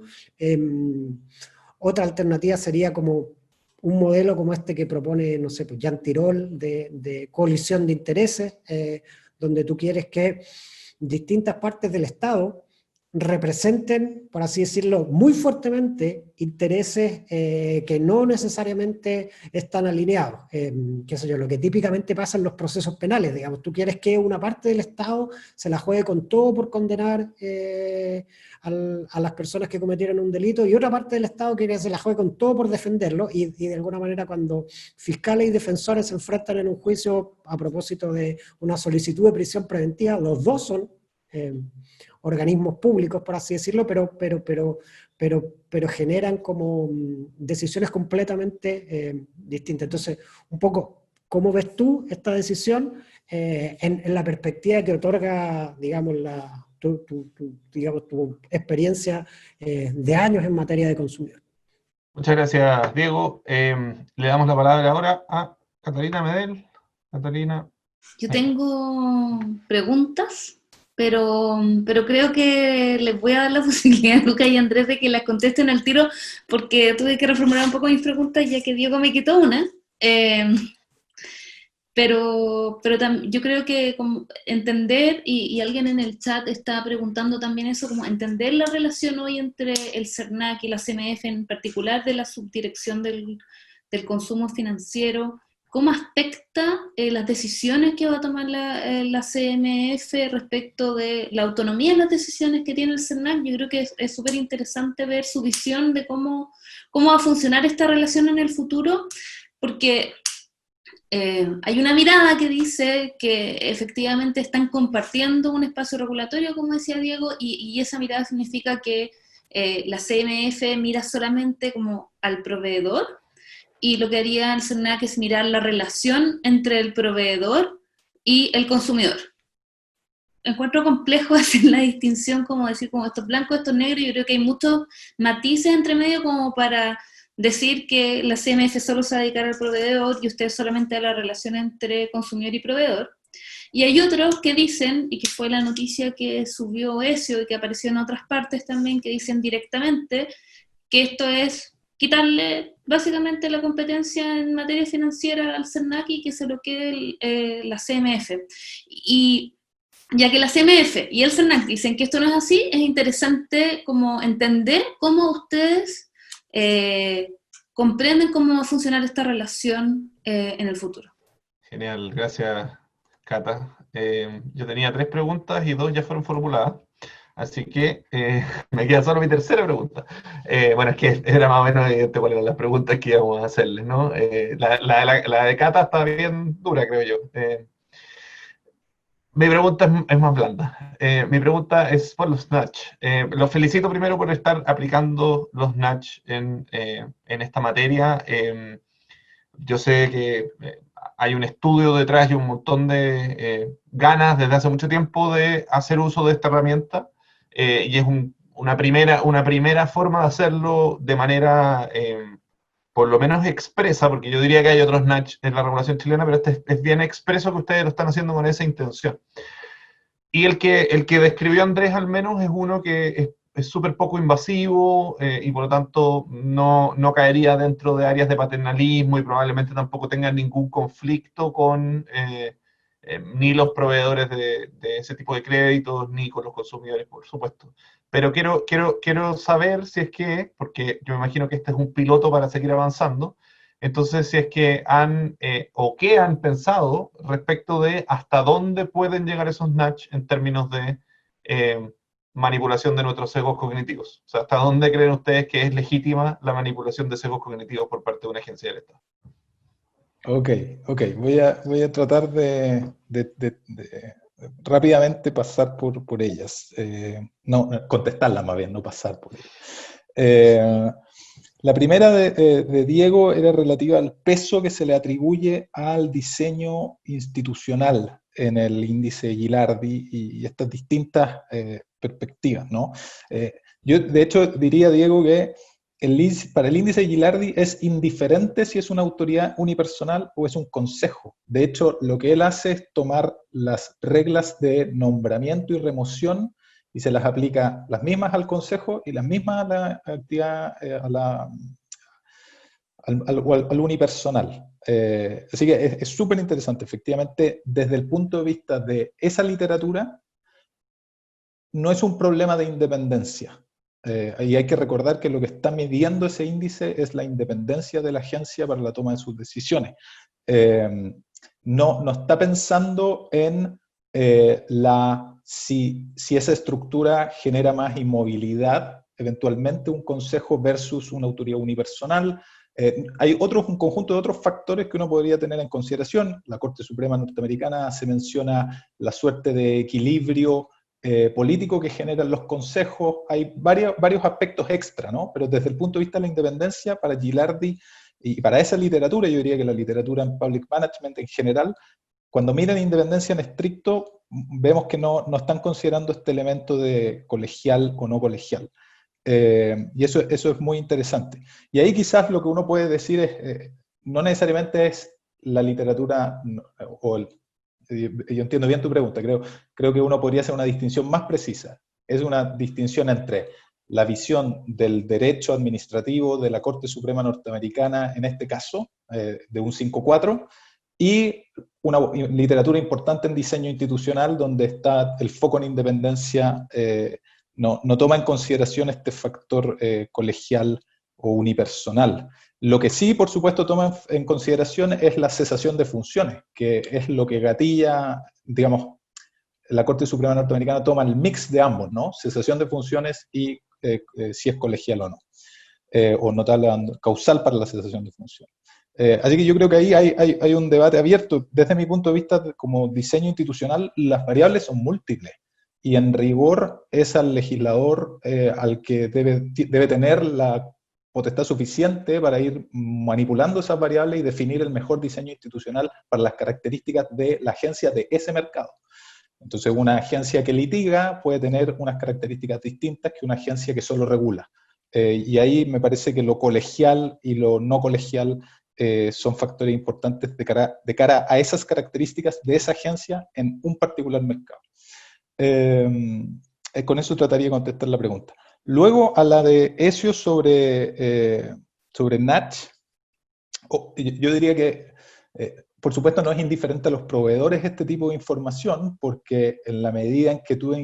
Speaker 4: Otra alternativa sería como un modelo como este que propone, no sé, pues Jean Tirole, de colisión de intereses, donde tú quieres que distintas partes del Estado representen, por así decirlo, muy fuertemente intereses que no necesariamente están alineados. Qué sé yo, lo que típicamente pasa en los procesos penales, digamos, tú quieres que una parte del Estado se la juegue con todo por condenar a las personas que cometieron un delito, y otra parte del Estado quiere que se la juegue con todo por defenderlo, y de alguna manera cuando fiscales y defensores se enfrentan en un juicio a propósito de una solicitud de prisión preventiva, los dos son organismos públicos, por así decirlo, pero generan como decisiones completamente distintas. Entonces, un poco, ¿cómo ves tú esta decisión en la perspectiva que otorga, digamos, tu experiencia de años en materia de consumidor?
Speaker 1: Muchas gracias, Diego. Le damos la palabra ahora a Catalina Medel. Catalina.
Speaker 5: Yo tengo preguntas, pero creo que les voy a dar la posibilidad a Lucas y a Andrés de que las contesten al tiro, porque tuve que reformular un poco mis preguntas ya que Diego me quitó una. Pero yo creo que como entender, y alguien en el chat está preguntando también eso, como entender la relación hoy entre el CERNAC y la CMF, en particular de la subdirección del consumo financiero, cómo afecta las decisiones que va a tomar la CMF respecto de la autonomía de las decisiones que tiene el CERNAC. Yo creo que es súper interesante ver su visión de cómo va a funcionar esta relación en el futuro, porque hay una mirada que dice que efectivamente están compartiendo un espacio regulatorio, como decía Diego, y esa mirada significa que la CMF mira solamente como al proveedor, y lo que haría el CERNAC es mirar la relación entre el proveedor y el consumidor. Encuentro complejo hacer la distinción, como decir, como esto es blanco, esto es negro. Yo creo que hay muchos matices entre medio como para decir que la CMF solo se va a dedicar al proveedor y usted solamente a la relación entre consumidor y proveedor. Y hay otros que dicen, y que fue la noticia que subió Ezio y que apareció en otras partes también, que dicen directamente que esto es quitarle básicamente la competencia en materia financiera al CERNAC y que se lo quede la CMF. Y ya que la CMF y el CERNAC dicen que esto no es así, es interesante como entender cómo ustedes comprenden cómo va a funcionar esta relación en el futuro.
Speaker 1: Genial, gracias Cata. Yo tenía 3 preguntas y 2 ya fueron formuladas, así que me queda solo mi tercera pregunta. Bueno, es que era más o menos evidente cuáles eran las preguntas que íbamos a hacerles, ¿no? La de Cata está bien dura, creo yo. Mi pregunta es más blanda. Mi pregunta es por los Snatch. Los felicito primero por estar aplicando los Snatch en esta materia. Yo sé que hay un estudio detrás y un montón de ganas desde hace mucho tiempo de hacer uso de esta herramienta, y es una primera forma de hacerlo de manera por lo menos expresa, porque yo diría que hay otros Snatch en la regulación chilena, pero este es bien expreso que ustedes lo están haciendo con esa intención. Y el que describió Andrés al menos es uno que es súper poco invasivo, y por lo tanto no caería dentro de áreas de paternalismo y probablemente tampoco tenga ningún conflicto con ni los proveedores de ese tipo de créditos, ni con los consumidores, por supuesto. Pero quiero saber si es que, porque yo me imagino que este es un piloto para seguir avanzando, entonces, si es que han o qué han pensado respecto de hasta dónde pueden llegar esos Snatch en términos de manipulación de nuestros sesgos cognitivos. O sea, hasta dónde creen ustedes que es legítima la manipulación de sesgos cognitivos por parte de una agencia del Estado.
Speaker 2: Ok. Voy a tratar de rápidamente pasar por ellas. No, contestarlas más bien, no pasar por ellas. La primera de Diego era relativa al peso que se le atribuye al diseño institucional en el índice Gilardi y estas distintas perspectivas, ¿no? Yo, de hecho, diría, Diego, que para el índice Gilardi es indiferente si es una autoridad unipersonal o es un consejo. De hecho, lo que él hace es tomar las reglas de nombramiento y remoción y se las aplica las mismas al consejo y las mismas a la actividad, al unipersonal. Así que es súper interesante. Efectivamente, desde el punto de vista de esa literatura, no es un problema de independencia. Y hay que recordar que lo que está midiendo ese índice es la independencia de la agencia para la toma de sus decisiones. No está pensando en si esa estructura genera más inmovilidad, eventualmente un consejo versus una autoridad unipersonal. Hay un conjunto de otros factores que uno podría tener en consideración. La Corte Suprema norteamericana se menciona la suerte de equilibrio político que generan los consejos. Hay varios aspectos extra, ¿no? Pero desde el punto de vista de la independencia, para Gilardi y para esa literatura, yo diría que la literatura en Public Management en general, cuando miran independencia en estricto, vemos que no están considerando este elemento de colegial o no colegial. Y eso es muy interesante. Y ahí quizás lo que uno puede decir es, no necesariamente es la literatura, yo entiendo bien tu pregunta, creo que uno podría hacer una distinción más precisa. Es una distinción entre la visión del derecho administrativo de la Corte Suprema norteamericana, en este caso, de un 5.4, y una literatura importante en diseño institucional donde está el foco en independencia, no toma en consideración este factor colegial o unipersonal. Lo que sí, por supuesto, toma en consideración es la cesación de funciones, que es lo que gatilla, digamos, la Corte Suprema norteamericana toma el mix de ambos, ¿no? Cesación de funciones y si es colegial o no, o notable causal para la cesación de funciones. Así que yo creo que ahí hay un debate abierto. Desde mi punto de vista, como diseño institucional, las variables son múltiples. Y en rigor es al legislador al que debe tener la potestad suficiente para ir manipulando esas variables y definir el mejor diseño institucional para las características de la agencia de ese mercado. Entonces, una agencia que litiga puede tener unas características distintas que una agencia que solo regula. Y ahí me parece que lo colegial y lo no colegial son factores importantes de cara a esas características de esa agencia en un particular mercado. Con eso trataría de contestar la pregunta. Luego, a la de Ezio sobre Natch, yo diría que, por supuesto, no es indiferente a los proveedores este tipo de información, porque en la medida en que tú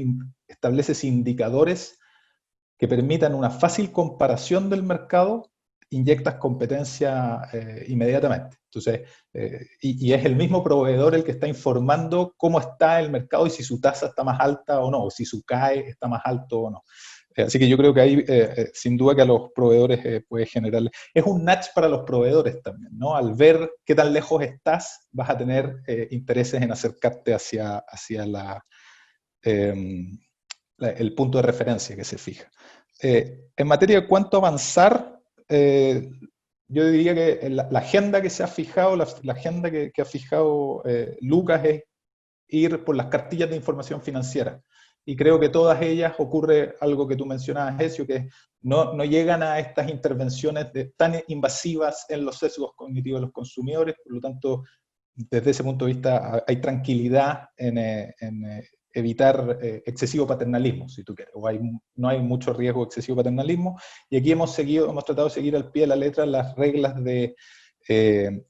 Speaker 2: estableces indicadores que permitan una fácil comparación del mercado inyectas competencia inmediatamente. Entonces, y es el mismo proveedor el que está informando cómo está el mercado y si su tasa está más alta o no, o si su CAE está más alto o no. Así que yo creo que ahí, sin duda que a los proveedores puede generar... Es un nudge para los proveedores también, ¿no? Al ver qué tan lejos estás, vas a tener intereses en acercarte hacia el punto de referencia que se fija. En materia de cuánto avanzar, yo diría que la agenda que se ha fijado, la agenda que ha fijado Lucas es ir por las cartillas de información financiera. Y creo que todas ellas ocurre algo que tú mencionabas, Ezio, que no llegan a estas intervenciones tan invasivas en los sesgos cognitivos de los consumidores, por lo tanto, desde ese punto de vista hay tranquilidad en evitar excesivo paternalismo, si tú quieres, o no hay mucho riesgo de excesivo paternalismo, y aquí hemos tratado de seguir al pie de la letra las reglas de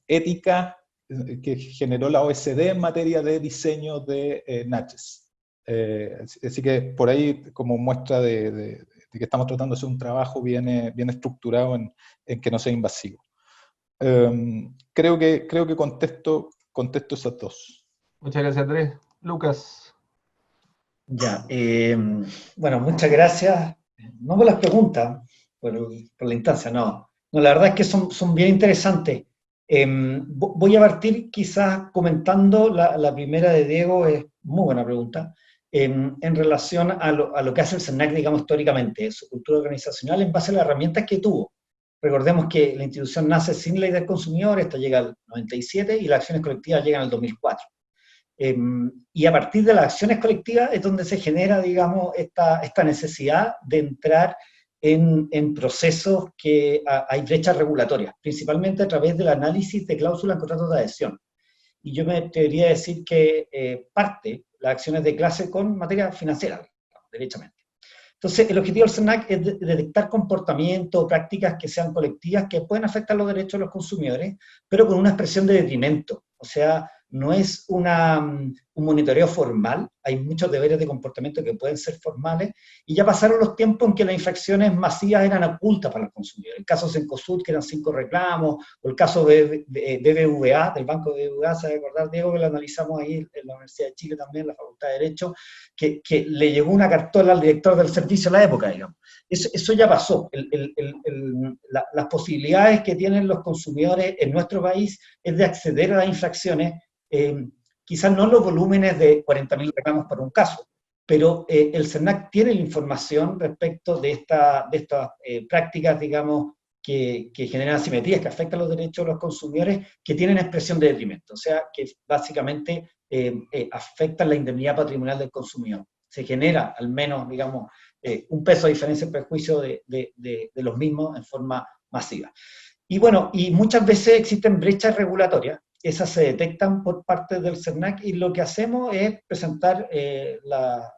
Speaker 2: ética que generó la OECD en materia de diseño de nudges. Así que por ahí, como muestra de que estamos tratando de hacer un trabajo bien estructurado en que no sea invasivo. Creo que contesto esas dos.
Speaker 1: Muchas gracias, Andrés. Lucas.
Speaker 3: Ya, bueno, muchas gracias. No por las preguntas, por la instancia, no. No, la verdad es que son bien interesantes. Voy a partir quizás comentando la primera de Diego, es muy buena pregunta, en relación a lo que hace el CERNAC, digamos, históricamente, su cultura organizacional en base a las herramientas que tuvo. Recordemos que la institución nace sin ley del consumidor, esta llega al 97 y las acciones colectivas llegan al 2004. Y a partir de las acciones colectivas es donde se genera, digamos, esta necesidad de entrar en procesos que hay brechas regulatorias, principalmente a través del análisis de cláusulas en contratos de adhesión. Y yo me atrevería a decir que parte las acciones de clase con materia financiera, derechamente. Entonces, el objetivo del CERNAC es detectar comportamientos o prácticas que sean colectivas que pueden afectar los derechos de los consumidores, pero con una expresión de detrimento. O sea, no es un monitoreo formal, hay muchos deberes de comportamiento que pueden ser formales, y ya pasaron los tiempos en que las infracciones masivas eran ocultas para los consumidores. El caso Cencosud, que eran 5 reclamos, o el caso de BBVA, del Banco de BBVA, se va a recordar, Diego, que lo analizamos ahí en la Universidad de Chile también, la Facultad de Derecho, que le llegó una cartola al director del servicio a la época, digamos. Eso ya pasó. Las posibilidades que tienen los consumidores en nuestro país es de acceder a las infracciones, quizás no los volúmenes de 40.000 reclamos por un caso, pero el CERNAC tiene la información respecto de estas prácticas, digamos, que generan asimetrías, que afectan los derechos de los consumidores, que tienen expresión de detrimento, o sea, que básicamente afectan la indemnidad patrimonial del consumidor. Se genera al menos, digamos, un peso de diferencia en perjuicio de los mismos en forma masiva. Y bueno, y muchas veces existen brechas regulatorias. Esas se detectan por parte del CERNAC y lo que hacemos es presentar la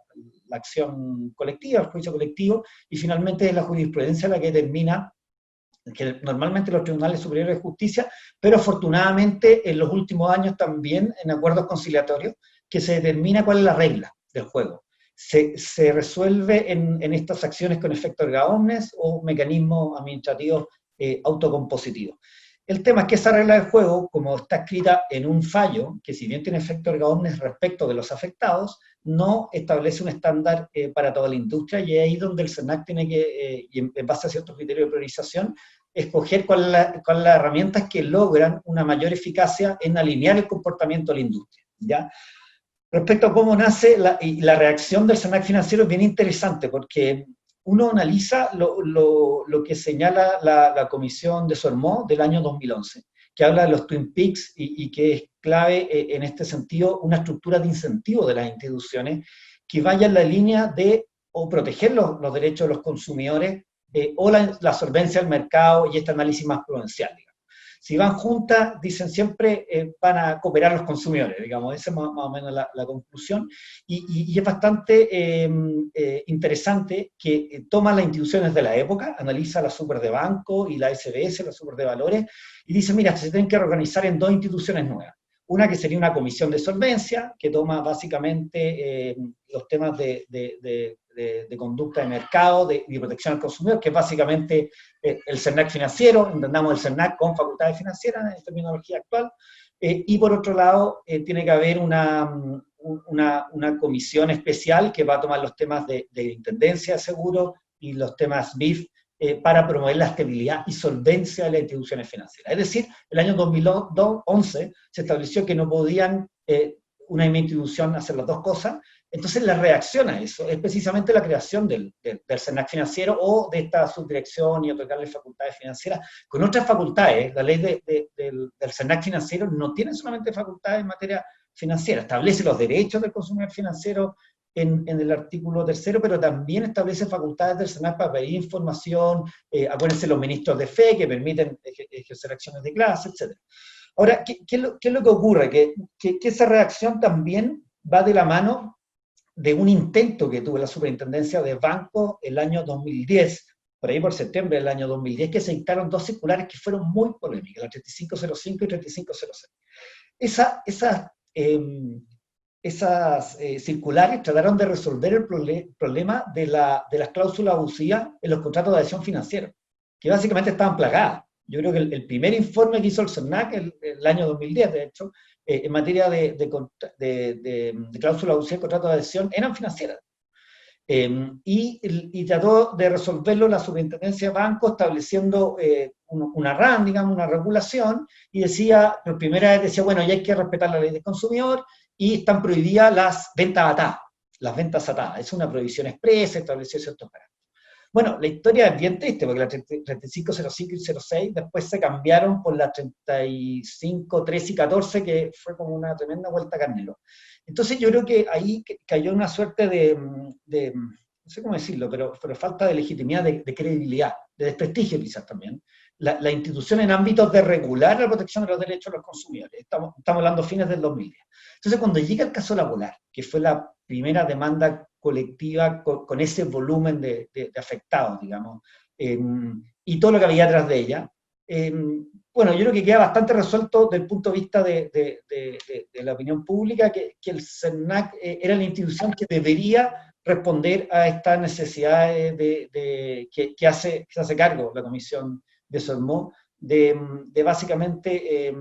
Speaker 3: acción colectiva, el juicio colectivo, y finalmente es la jurisprudencia la que determina, que normalmente los tribunales superiores de justicia, pero afortunadamente en los últimos años también en acuerdos conciliatorios, que se determina cuál es la regla del juego. Se resuelve en estas acciones con efecto erga omnes o mecanismos administrativos autocompositivos. El tema es que esa regla del juego, como está escrita en un fallo, que si bien tiene efecto erga omnes respecto de los afectados, no establece un estándar para toda la industria, y es ahí donde el CERNAC tiene que, y en base a ciertos criterios de priorización, escoger cuáles son las herramientas que logran una mayor eficacia en alinear el comportamiento de la industria, ¿ya? Respecto a cómo nace la reacción del CERNAC financiero es bien interesante, porque uno analiza lo que señala la Comisión de Sormó del año 2011, que habla de los Twin Peaks y que es clave en este sentido una estructura de incentivo de las instituciones que vaya en la línea de o proteger los derechos de los consumidores o la solvencia del mercado y este análisis más prudencial, digamos. Si van juntas, dicen siempre, van a cooperar los consumidores, digamos, esa es más o menos la conclusión, y es bastante interesante que toma las instituciones de la época, analiza la super de banco y la SBS, la super de valores, y dice, mira, se tienen que reorganizar en dos instituciones nuevas. Una que sería una comisión de solvencia, que toma básicamente los temas de de conducta de mercado y de protección al consumidor, que es básicamente el CERNAC financiero, entendamos el CERNAC con facultades financieras en terminología actual, y por otro lado tiene que haber una comisión especial que va a tomar los temas de intendencia de seguro y los temas BIF, para promover la estabilidad y solvencia de las instituciones financieras. Es decir, el año 2011 se estableció que no podían una misma institución hacer las dos cosas. Entonces la reacción a eso es precisamente la creación del CERNAC financiero o de esta subdirección y otorgarle facultades financieras con otras facultades. La ley del CERNAC financiero no tiene solamente facultades en materia financiera, establece los derechos del consumidor financiero en el artículo 3, pero también establece facultades del CERNAC para pedir información, acuérdense los ministros de fe que permiten ejercer acciones de clase, etc. Ahora, ¿qué es lo que ocurre? Que esa reacción también va de la mano de un intento que tuvo la Superintendencia de Bancos el año 2010, por ahí por septiembre del año 2010, que se dictaron dos circulares que fueron muy polémicas, la 3505 y 3506. Esas circulares trataron de resolver el problema de las cláusulas abusivas en los contratos de adhesión financiera, que básicamente estaban plagadas. Yo creo que el primer informe que hizo el CERNAC, el año 2010, de hecho, en materia de cláusulas abusivas en contratos de adhesión, eran financieras. Y trató de resolverlo la Superintendencia de Bancos estableciendo una RAN, digamos, una regulación, y decía, por primera vez decía, bueno, ya hay que respetar la ley del consumidor, y están prohibidas las ventas atadas, las ventas atadas. Es una prohibición expresa, estableció ciertos parámetros. Bueno, la historia es bien triste, porque la 3505 y 06 después se cambiaron por la 35, 13 y 14, que fue como una tremenda vuelta a carnero. Entonces yo creo que ahí cayó una suerte de no sé cómo decirlo, pero falta de legitimidad, de credibilidad, de desprestigio quizás también, la institución en ámbitos de regular la protección de los derechos de los consumidores. Estamos hablando fines del 2010. Entonces cuando llega el caso Lapolar, que fue la primera demanda colectiva con ese volumen de afectados, digamos, y todo lo que había atrás de ella, bueno, yo creo que queda bastante resuelto desde el punto de vista de la opinión pública que el CERNAC era la institución que debería responder a estas necesidades que hace cargo la Comisión de Solmó, de básicamente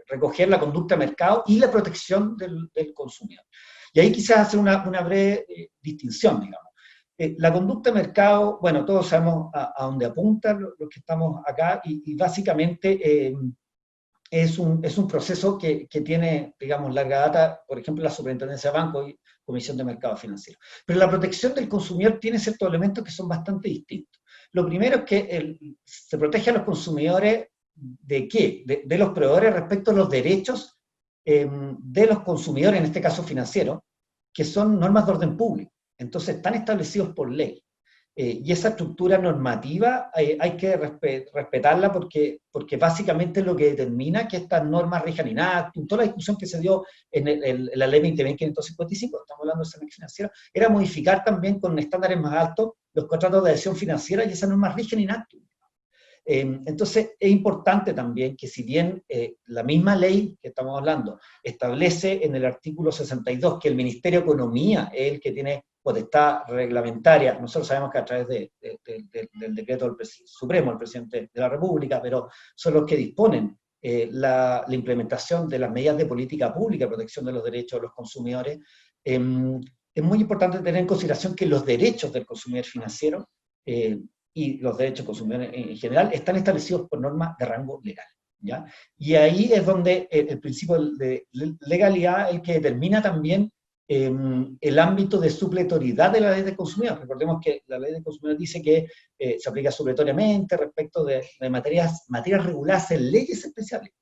Speaker 3: recoger la conducta de mercado y la protección del consumidor. Y ahí quizás hacer una breve distinción, digamos. La conducta de mercado, bueno, todos sabemos a dónde apunta los que estamos acá, y básicamente es un proceso que tiene, digamos, larga data, por ejemplo, la Superintendencia de Bancos y Comisión de Mercados Financieros. Pero la protección del consumidor tiene ciertos elementos que son bastante distintos. Lo primero es que se protege a los consumidores ¿de qué? De los proveedores respecto a los derechos de los consumidores, en este caso financieros, que son normas de orden público. Entonces están establecidos por ley. Y esa estructura normativa hay que respetarla porque básicamente es lo que determina que estas normas rijan inactum. Toda la discusión que se dio en la ley 2020-555, estamos hablando del CERNAC financiero, era modificar también con estándares más altos los contratos de adhesión financiera, y esas normas rigen inactum. Entonces es importante también que si bien la misma ley que estamos hablando establece en el artículo 62 que el Ministerio de Economía es el que tiene potestad reglamentaria, nosotros sabemos que a través del decreto del Supremo, el presidente de la República, pero son los que disponen la implementación de las medidas de política pública, protección de los derechos de los consumidores. Es muy importante tener en consideración que los derechos del consumidor financiero y los derechos del consumidor en general están establecidos por normas de rango legal, ¿ya? Y ahí es donde el principio de legalidad es el que determina también el ámbito de supletoriedad de la ley del consumidor. Recordemos que la ley del consumidor dice que se aplica supletoriamente respecto de materias reguladas en leyes especiales.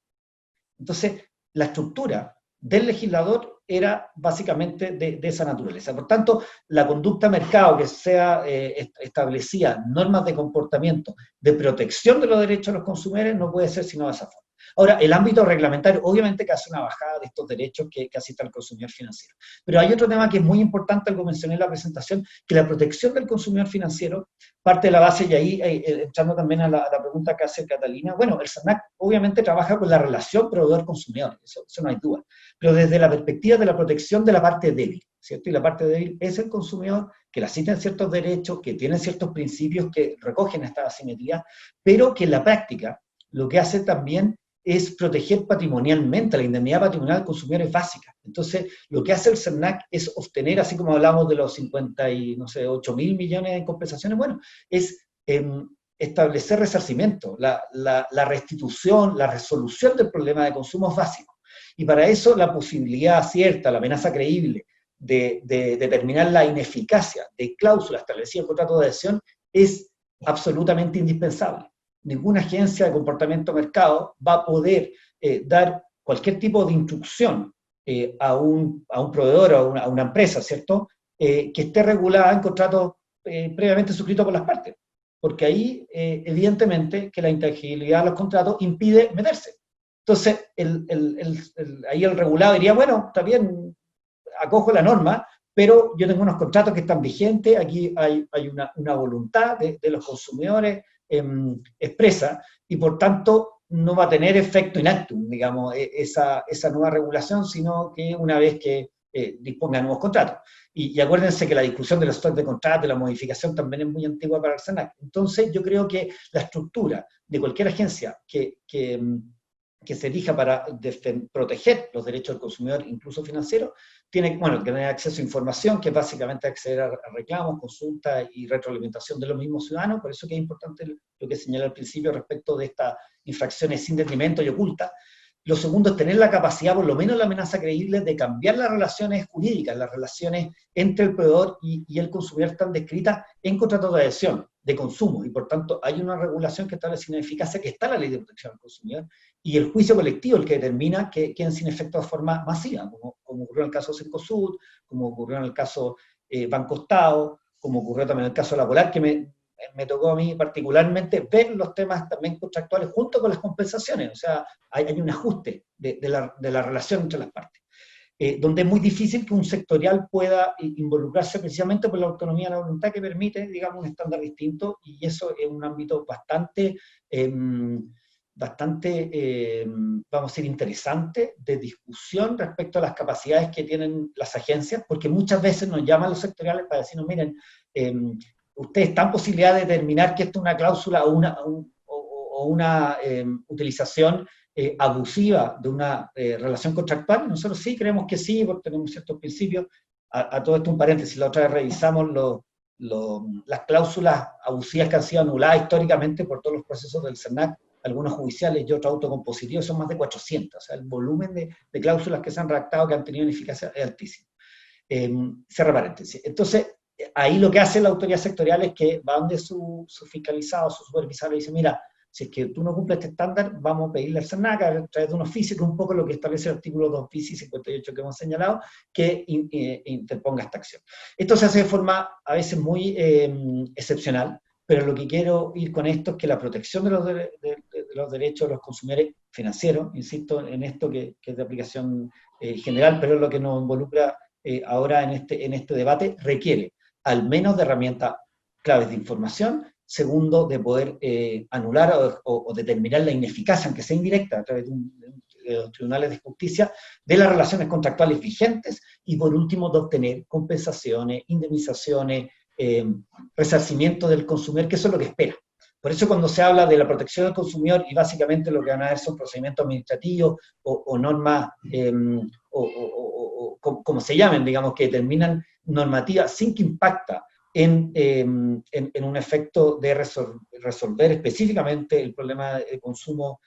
Speaker 3: Entonces, la estructura del legislador era básicamente de esa naturaleza. Por tanto, la conducta de mercado que sea establecía normas de comportamiento de protección de los derechos de los consumidores no puede ser sino de esa forma. Ahora, el ámbito reglamentario obviamente que hace una bajada de estos derechos que asiste al consumidor financiero. Pero hay otro tema que es muy importante, algo mencioné en la presentación, que la protección del consumidor financiero parte de la base, y ahí entrando también a la pregunta que hace Catalina, bueno, el CERNAC obviamente trabaja con la relación proveedor-consumidor, eso no hay duda, pero desde la perspectiva de la protección de la parte débil. ¿cierto? Y la parte débil es el consumidor, que le asisten ciertos derechos, que tienen ciertos principios que recogen esta asimetría, pero que en la práctica lo que hace también es proteger patrimonialmente. La indemnidad patrimonial del consumidor es básica. Entonces, lo que hace el CERNAC es obtener, así como hablamos de los 58.000 millones de compensaciones, bueno, es establecer resarcimiento, la restitución, la resolución del problema de consumo es básico. Y para eso la posibilidad cierta, la amenaza creíble de determinar la ineficacia de cláusulas establecidas en el contrato de adhesión es absolutamente indispensable. Ninguna agencia de comportamiento de mercado va a poder dar cualquier tipo de instrucción a un proveedor o a una empresa, ¿cierto? Que esté regulada en contratos previamente suscritos por las partes. Porque ahí, evidentemente, que la intangibilidad de los contratos impide meterse. Entonces, ahí el regulado diría, bueno, está bien, acojo la norma, pero yo tengo unos contratos que están vigentes, aquí hay una voluntad de los consumidores expresa, y por tanto no va a tener efecto in actum, digamos, esa nueva regulación, sino que una vez que disponga de nuevos contratos. Y acuérdense que la discusión de los stocks de contratos, la modificación también es muy antigua para el CERNAC. Entonces yo creo que la estructura de cualquier agencia que se elija para proteger los derechos del consumidor, incluso financieros, tiene que tener acceso a información, que es básicamente acceder a reclamos, consultas y retroalimentación de los mismos ciudadanos. Por eso que es importante lo que señalé al principio respecto de estas infracciones sin detrimento y ocultas. Lo segundo es tener la capacidad, por lo menos la amenaza creíble, de cambiar las relaciones jurídicas, las relaciones entre el proveedor y el consumidor están descritas en contratos de adhesión, de consumo, y por tanto hay una regulación que establece una eficacia, que está en la Ley de Protección al Consumidor, y el juicio colectivo el que determina que queden sin efecto de forma masiva, como ocurrió en el caso Cencosud, como ocurrió en el caso Banco Estado, como ocurrió también en el caso de la Polar, que me tocó a mí particularmente ver los temas también contractuales junto con las compensaciones. O sea, hay un ajuste de la relación entre las partes, donde es muy difícil que un sectorial pueda involucrarse precisamente por la autonomía de la voluntad que permite, digamos, un estándar distinto, y eso es un ámbito bastante, vamos a decir, interesante de discusión respecto a las capacidades que tienen las agencias, porque muchas veces nos llaman los sectoriales para decirnos, miren, ustedes están en posibilidad de determinar que esto es una cláusula o una utilización abusiva de una relación contractual. Nosotros sí creemos que sí, porque tenemos ciertos principios. A todo esto un paréntesis, la otra vez revisamos las cláusulas abusivas que han sido anuladas históricamente por todos los procesos del CERNAC, algunos judiciales y otros autocompositivos, son más de 400. O sea, el volumen de cláusulas que se han redactado que han tenido ineficacia es altísimo. Cierra paréntesis. Entonces, ahí lo que hace la autoridad sectorial es que va donde su fiscalizado, su supervisor, y dice, mira, si es que tú no cumples este estándar, vamos a pedirle al CERNAC a través de un oficio, que es un poco lo que establece el artículo 2 bis y 58 que hemos señalado, que interponga esta acción. Esto se hace de forma a veces muy excepcional, pero lo que quiero ir con esto es que la protección de los derechos de los consumidores financieros, insisto en esto que es de aplicación general, pero es lo que nos involucra ahora en este debate, requiere al menos de herramientas claves de información. Segundo, de poder anular o determinar la ineficacia, aunque sea indirecta, a través de los tribunales de justicia, de las relaciones contractuales vigentes, y por último, de obtener compensaciones, indemnizaciones, resarcimiento del consumidor, que eso es lo que espera. Por eso cuando se habla de la protección del consumidor, y básicamente lo que van a ver son procedimientos administrativos o normas, como se llamen, digamos, que determinan normativas sin que impacta en un efecto de resolver específicamente el problema de consumo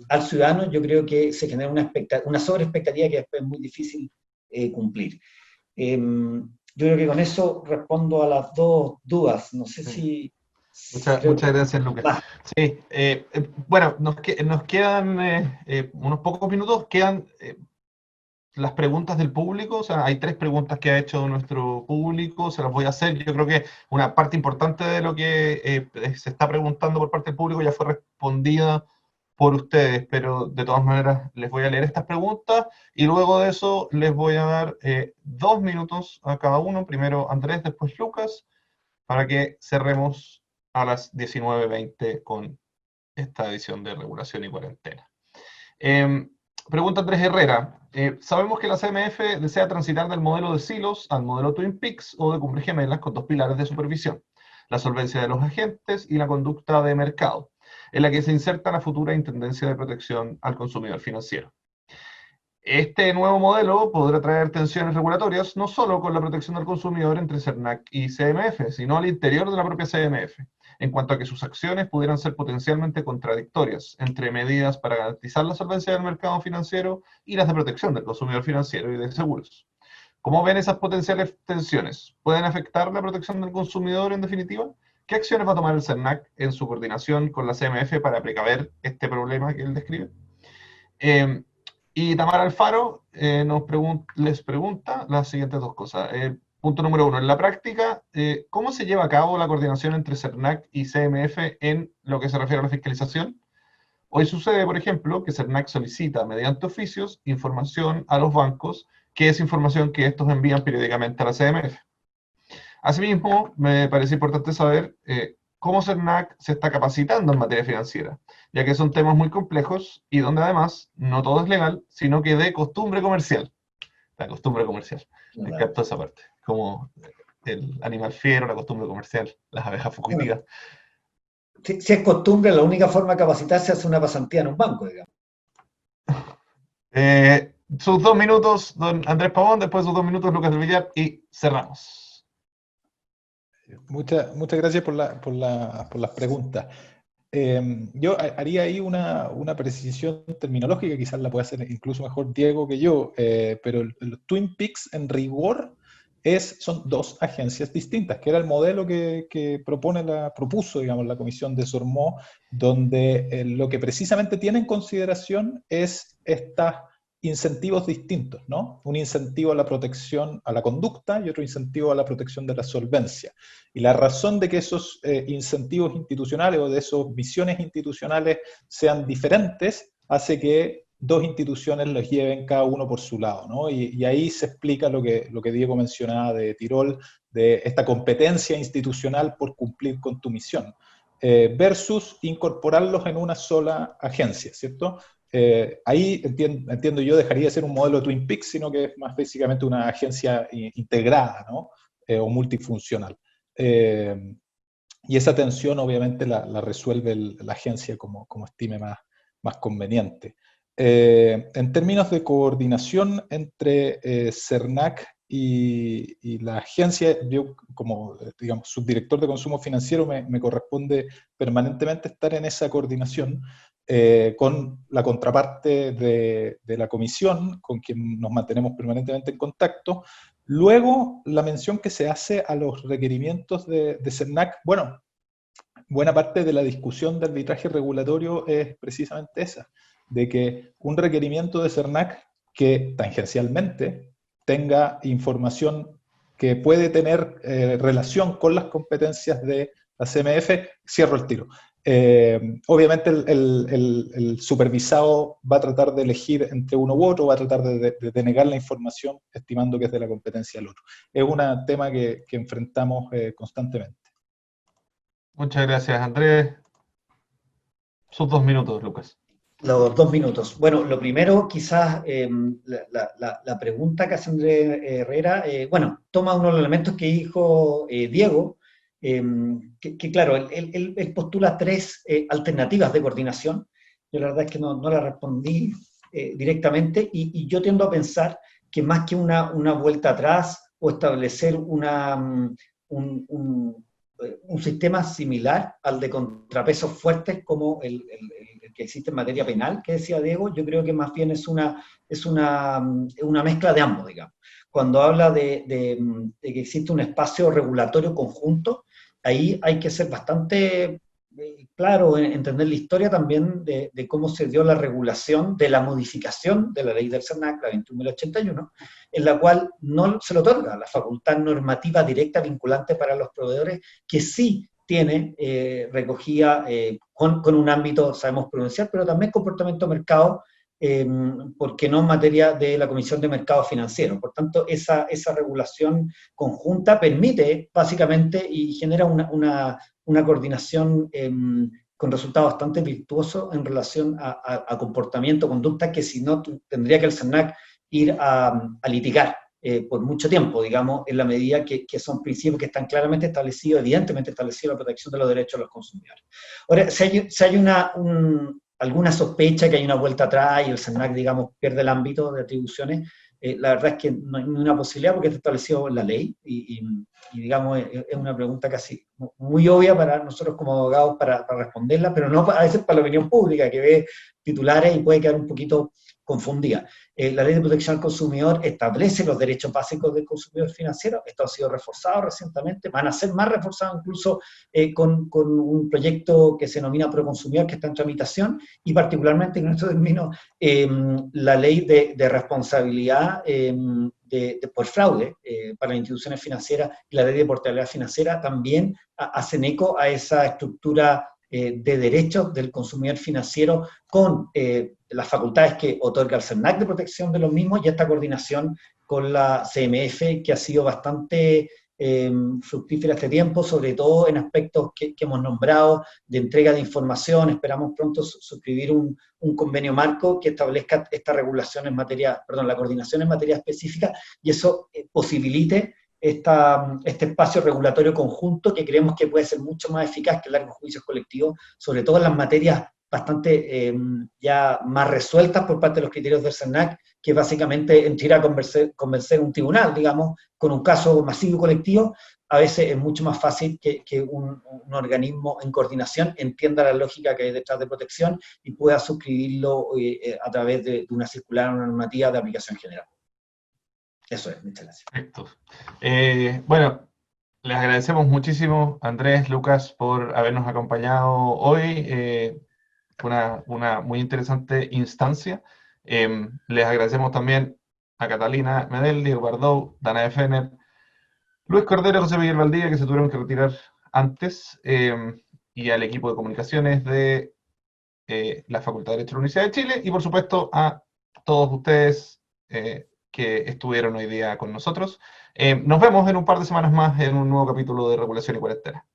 Speaker 3: al ciudadano, yo creo que se genera una sobreexpectativa que después es muy difícil cumplir. Yo creo que con eso respondo a las dos dudas. No sé si...
Speaker 1: Muchas gracias, Lucas. Sí, bueno, nos quedan unos pocos minutos, quedan las preguntas del público. O sea, hay 3 preguntas que ha hecho nuestro público, se las voy a hacer. Yo creo que una parte importante de lo que se está preguntando por parte del público ya fue respondida por ustedes, pero de todas maneras les voy a leer estas preguntas y luego de eso les voy a dar 2 minutos a cada uno, primero Andrés, después Lucas, para que cerremos a las 19:20 con esta edición de Regulación y Cuarentena. Pregunta Andrés Herrera. Sabemos que la CMF desea transitar del modelo de silos al modelo Twin Peaks o de cumbres gemelas con dos pilares de supervisión: la solvencia de los agentes y la conducta de mercado, en la que se inserta la futura Intendencia de Protección al Consumidor Financiero. Este nuevo modelo podrá traer tensiones regulatorias no solo con la protección del consumidor entre CERNAC y CMF, sino al interior de la propia CMF, en cuanto a que sus acciones pudieran ser potencialmente contradictorias entre medidas para garantizar la solvencia del mercado financiero y las de protección del consumidor financiero y de seguros. ¿Cómo ven esas potenciales tensiones? ¿Pueden afectar la protección del consumidor en definitiva? ¿Qué acciones va a tomar el CERNAC en su coordinación con la CMF para precaver este problema que él describe? Y Tamara Alfaro les pregunta las siguientes dos cosas. Punto número 1. En la práctica, ¿cómo se lleva a cabo la coordinación entre CERNAC y CMF en lo que se refiere a la fiscalización? Hoy sucede, por ejemplo, que CERNAC solicita mediante oficios información a los bancos, que es información que estos envían periódicamente a la CMF. Asimismo, me parece importante saber cómo CERNAC se está capacitando en materia financiera, ya que son temas muy complejos y donde además no todo es legal, sino que de costumbre comercial. La costumbre comercial. Me encantó esa parte. Como el animal fiero, la costumbre comercial, las abejas fugitivas.
Speaker 3: Bueno, si es costumbre, la única forma de capacitarse es una pasantía en un banco, digamos.
Speaker 1: Sus 2 minutos, don Andrés Pavón, después sus 2 minutos, Lucas del Villar, y cerramos.
Speaker 2: Muchas gracias por las preguntas. Yo haría ahí una precisión terminológica, quizás la pueda hacer incluso mejor Diego que yo, pero el Twin Peaks en rigor son dos agencias distintas, que era el modelo que propuso, digamos, la comisión de Sormó, donde lo que precisamente tiene en consideración es estos incentivos distintos, ¿no? Un incentivo a la protección, a la conducta, y otro incentivo a la protección de la solvencia. Y la razón de que esos incentivos institucionales o de esas visiones institucionales sean diferentes hace que dos instituciones los lleven cada uno por su lado, ¿no? Y ahí se explica lo que Diego mencionaba de Tirol, de esta competencia institucional por cumplir con tu misión, versus incorporarlos en una sola agencia, ¿cierto? Ahí entiendo yo dejaría de ser un modelo Twin Peaks, sino que es más básicamente una agencia integrada, ¿no? O multifuncional. Y esa tensión obviamente la resuelve la agencia como estime más conveniente. En términos de coordinación entre CERNAC y la agencia, yo como, digamos, subdirector de consumo financiero me corresponde permanentemente estar en esa coordinación con la contraparte de la comisión, con quien nos mantenemos permanentemente en contacto. Luego, la mención que se hace a los requerimientos de CERNAC, bueno, buena parte de la discusión de arbitraje regulatorio es precisamente esa, de que un requerimiento de CERNAC que tangencialmente tenga información que puede tener relación con las competencias de la CMF, cierro el tiro. Obviamente el supervisado va a tratar de elegir entre uno u otro, va a tratar de denegar la información estimando que es de la competencia del otro. Es un tema que enfrentamos constantemente.
Speaker 1: Muchas gracias, Andrés. Sus 2 minutos, Lucas.
Speaker 3: Los 2 minutos. Bueno, lo primero, quizás la pregunta que hace Andrés Herrera, bueno, toma uno de los elementos que dijo Diego, que claro, él postula 3 alternativas de coordinación. Yo la verdad es que no la respondí directamente y yo tiendo a pensar que más que una vuelta atrás o establecer un sistema similar al de contrapesos fuertes como el que existe en materia penal, que decía Diego, yo creo que más bien es una mezcla de ambos, digamos. Cuando habla de que existe un espacio regulatorio conjunto, ahí hay que ser bastante claro en entender la historia también de cómo se dio la regulación de la modificación de la ley del CERNAC, la 21.081, en la cual no se le otorga la facultad normativa directa vinculante para los proveedores, que sí tiene recogida con un ámbito, sabemos, prudencial, pero también comportamiento de mercado, porque no en materia de la Comisión de Mercado Financiero. Por tanto, esa regulación conjunta permite básicamente y genera una coordinación con resultados bastante virtuosos en relación a comportamiento, conducta, que si no tendría que el CERNAC ir a litigar por mucho tiempo, digamos, en la medida que son principios que están claramente establecidos, evidentemente establecidos en la protección de los derechos de los consumidores. Ahora, si hay alguna sospecha que hay una vuelta atrás y el CERNAC, digamos, pierde el ámbito de atribuciones, la verdad es que no hay ninguna posibilidad porque está establecido en la ley y digamos, es una pregunta casi muy obvia para nosotros como abogados para responderla, pero no a veces para la opinión pública que ve titulares y puede quedar un poquito confundida. La Ley de Protección al Consumidor establece los derechos básicos del consumidor financiero. Esto ha sido reforzado recientemente, van a ser más reforzados incluso con un proyecto que se denomina Proconsumidor, que está en tramitación, y particularmente en nuestro término la ley de responsabilidad por fraude para las instituciones financieras y la ley de portabilidad financiera también hacen eco a esa estructura de derechos del consumidor financiero con las facultades que otorga el CERNAC de protección de los mismos y esta coordinación con la CMF que ha sido bastante fructífera este tiempo, sobre todo en aspectos que hemos nombrado de entrega de información. Esperamos pronto suscribir un convenio marco que establezca esta regulación en materia, la coordinación en materia específica y eso posibilite este espacio regulatorio conjunto que creemos que puede ser mucho más eficaz que el largo juicios colectivos, sobre todo en las materias bastante ya más resueltas por parte de los criterios del CERNAC, que básicamente en ir a convencer un tribunal, digamos, con un caso masivo colectivo, a veces es mucho más fácil que un organismo en coordinación entienda la lógica que hay detrás de protección y pueda suscribirlo a través de una circular o una normativa de aplicación general. Eso es, muchas gracias.
Speaker 1: Perfecto. Bueno, les agradecemos muchísimo, Andrés, Lucas, por habernos acompañado hoy. Una muy interesante instancia. Les agradecemos también a Catalina Medel, Diego Bardou, Dana Fener, Luis Cordero, José Miguel Valdivia, que se tuvieron que retirar antes, y al equipo de comunicaciones de la Facultad de Derecho de la Universidad de Chile, y por supuesto a todos ustedes que estuvieron hoy día con nosotros. Nos vemos en un par de semanas más en un nuevo capítulo de Regulación y Cuarentena.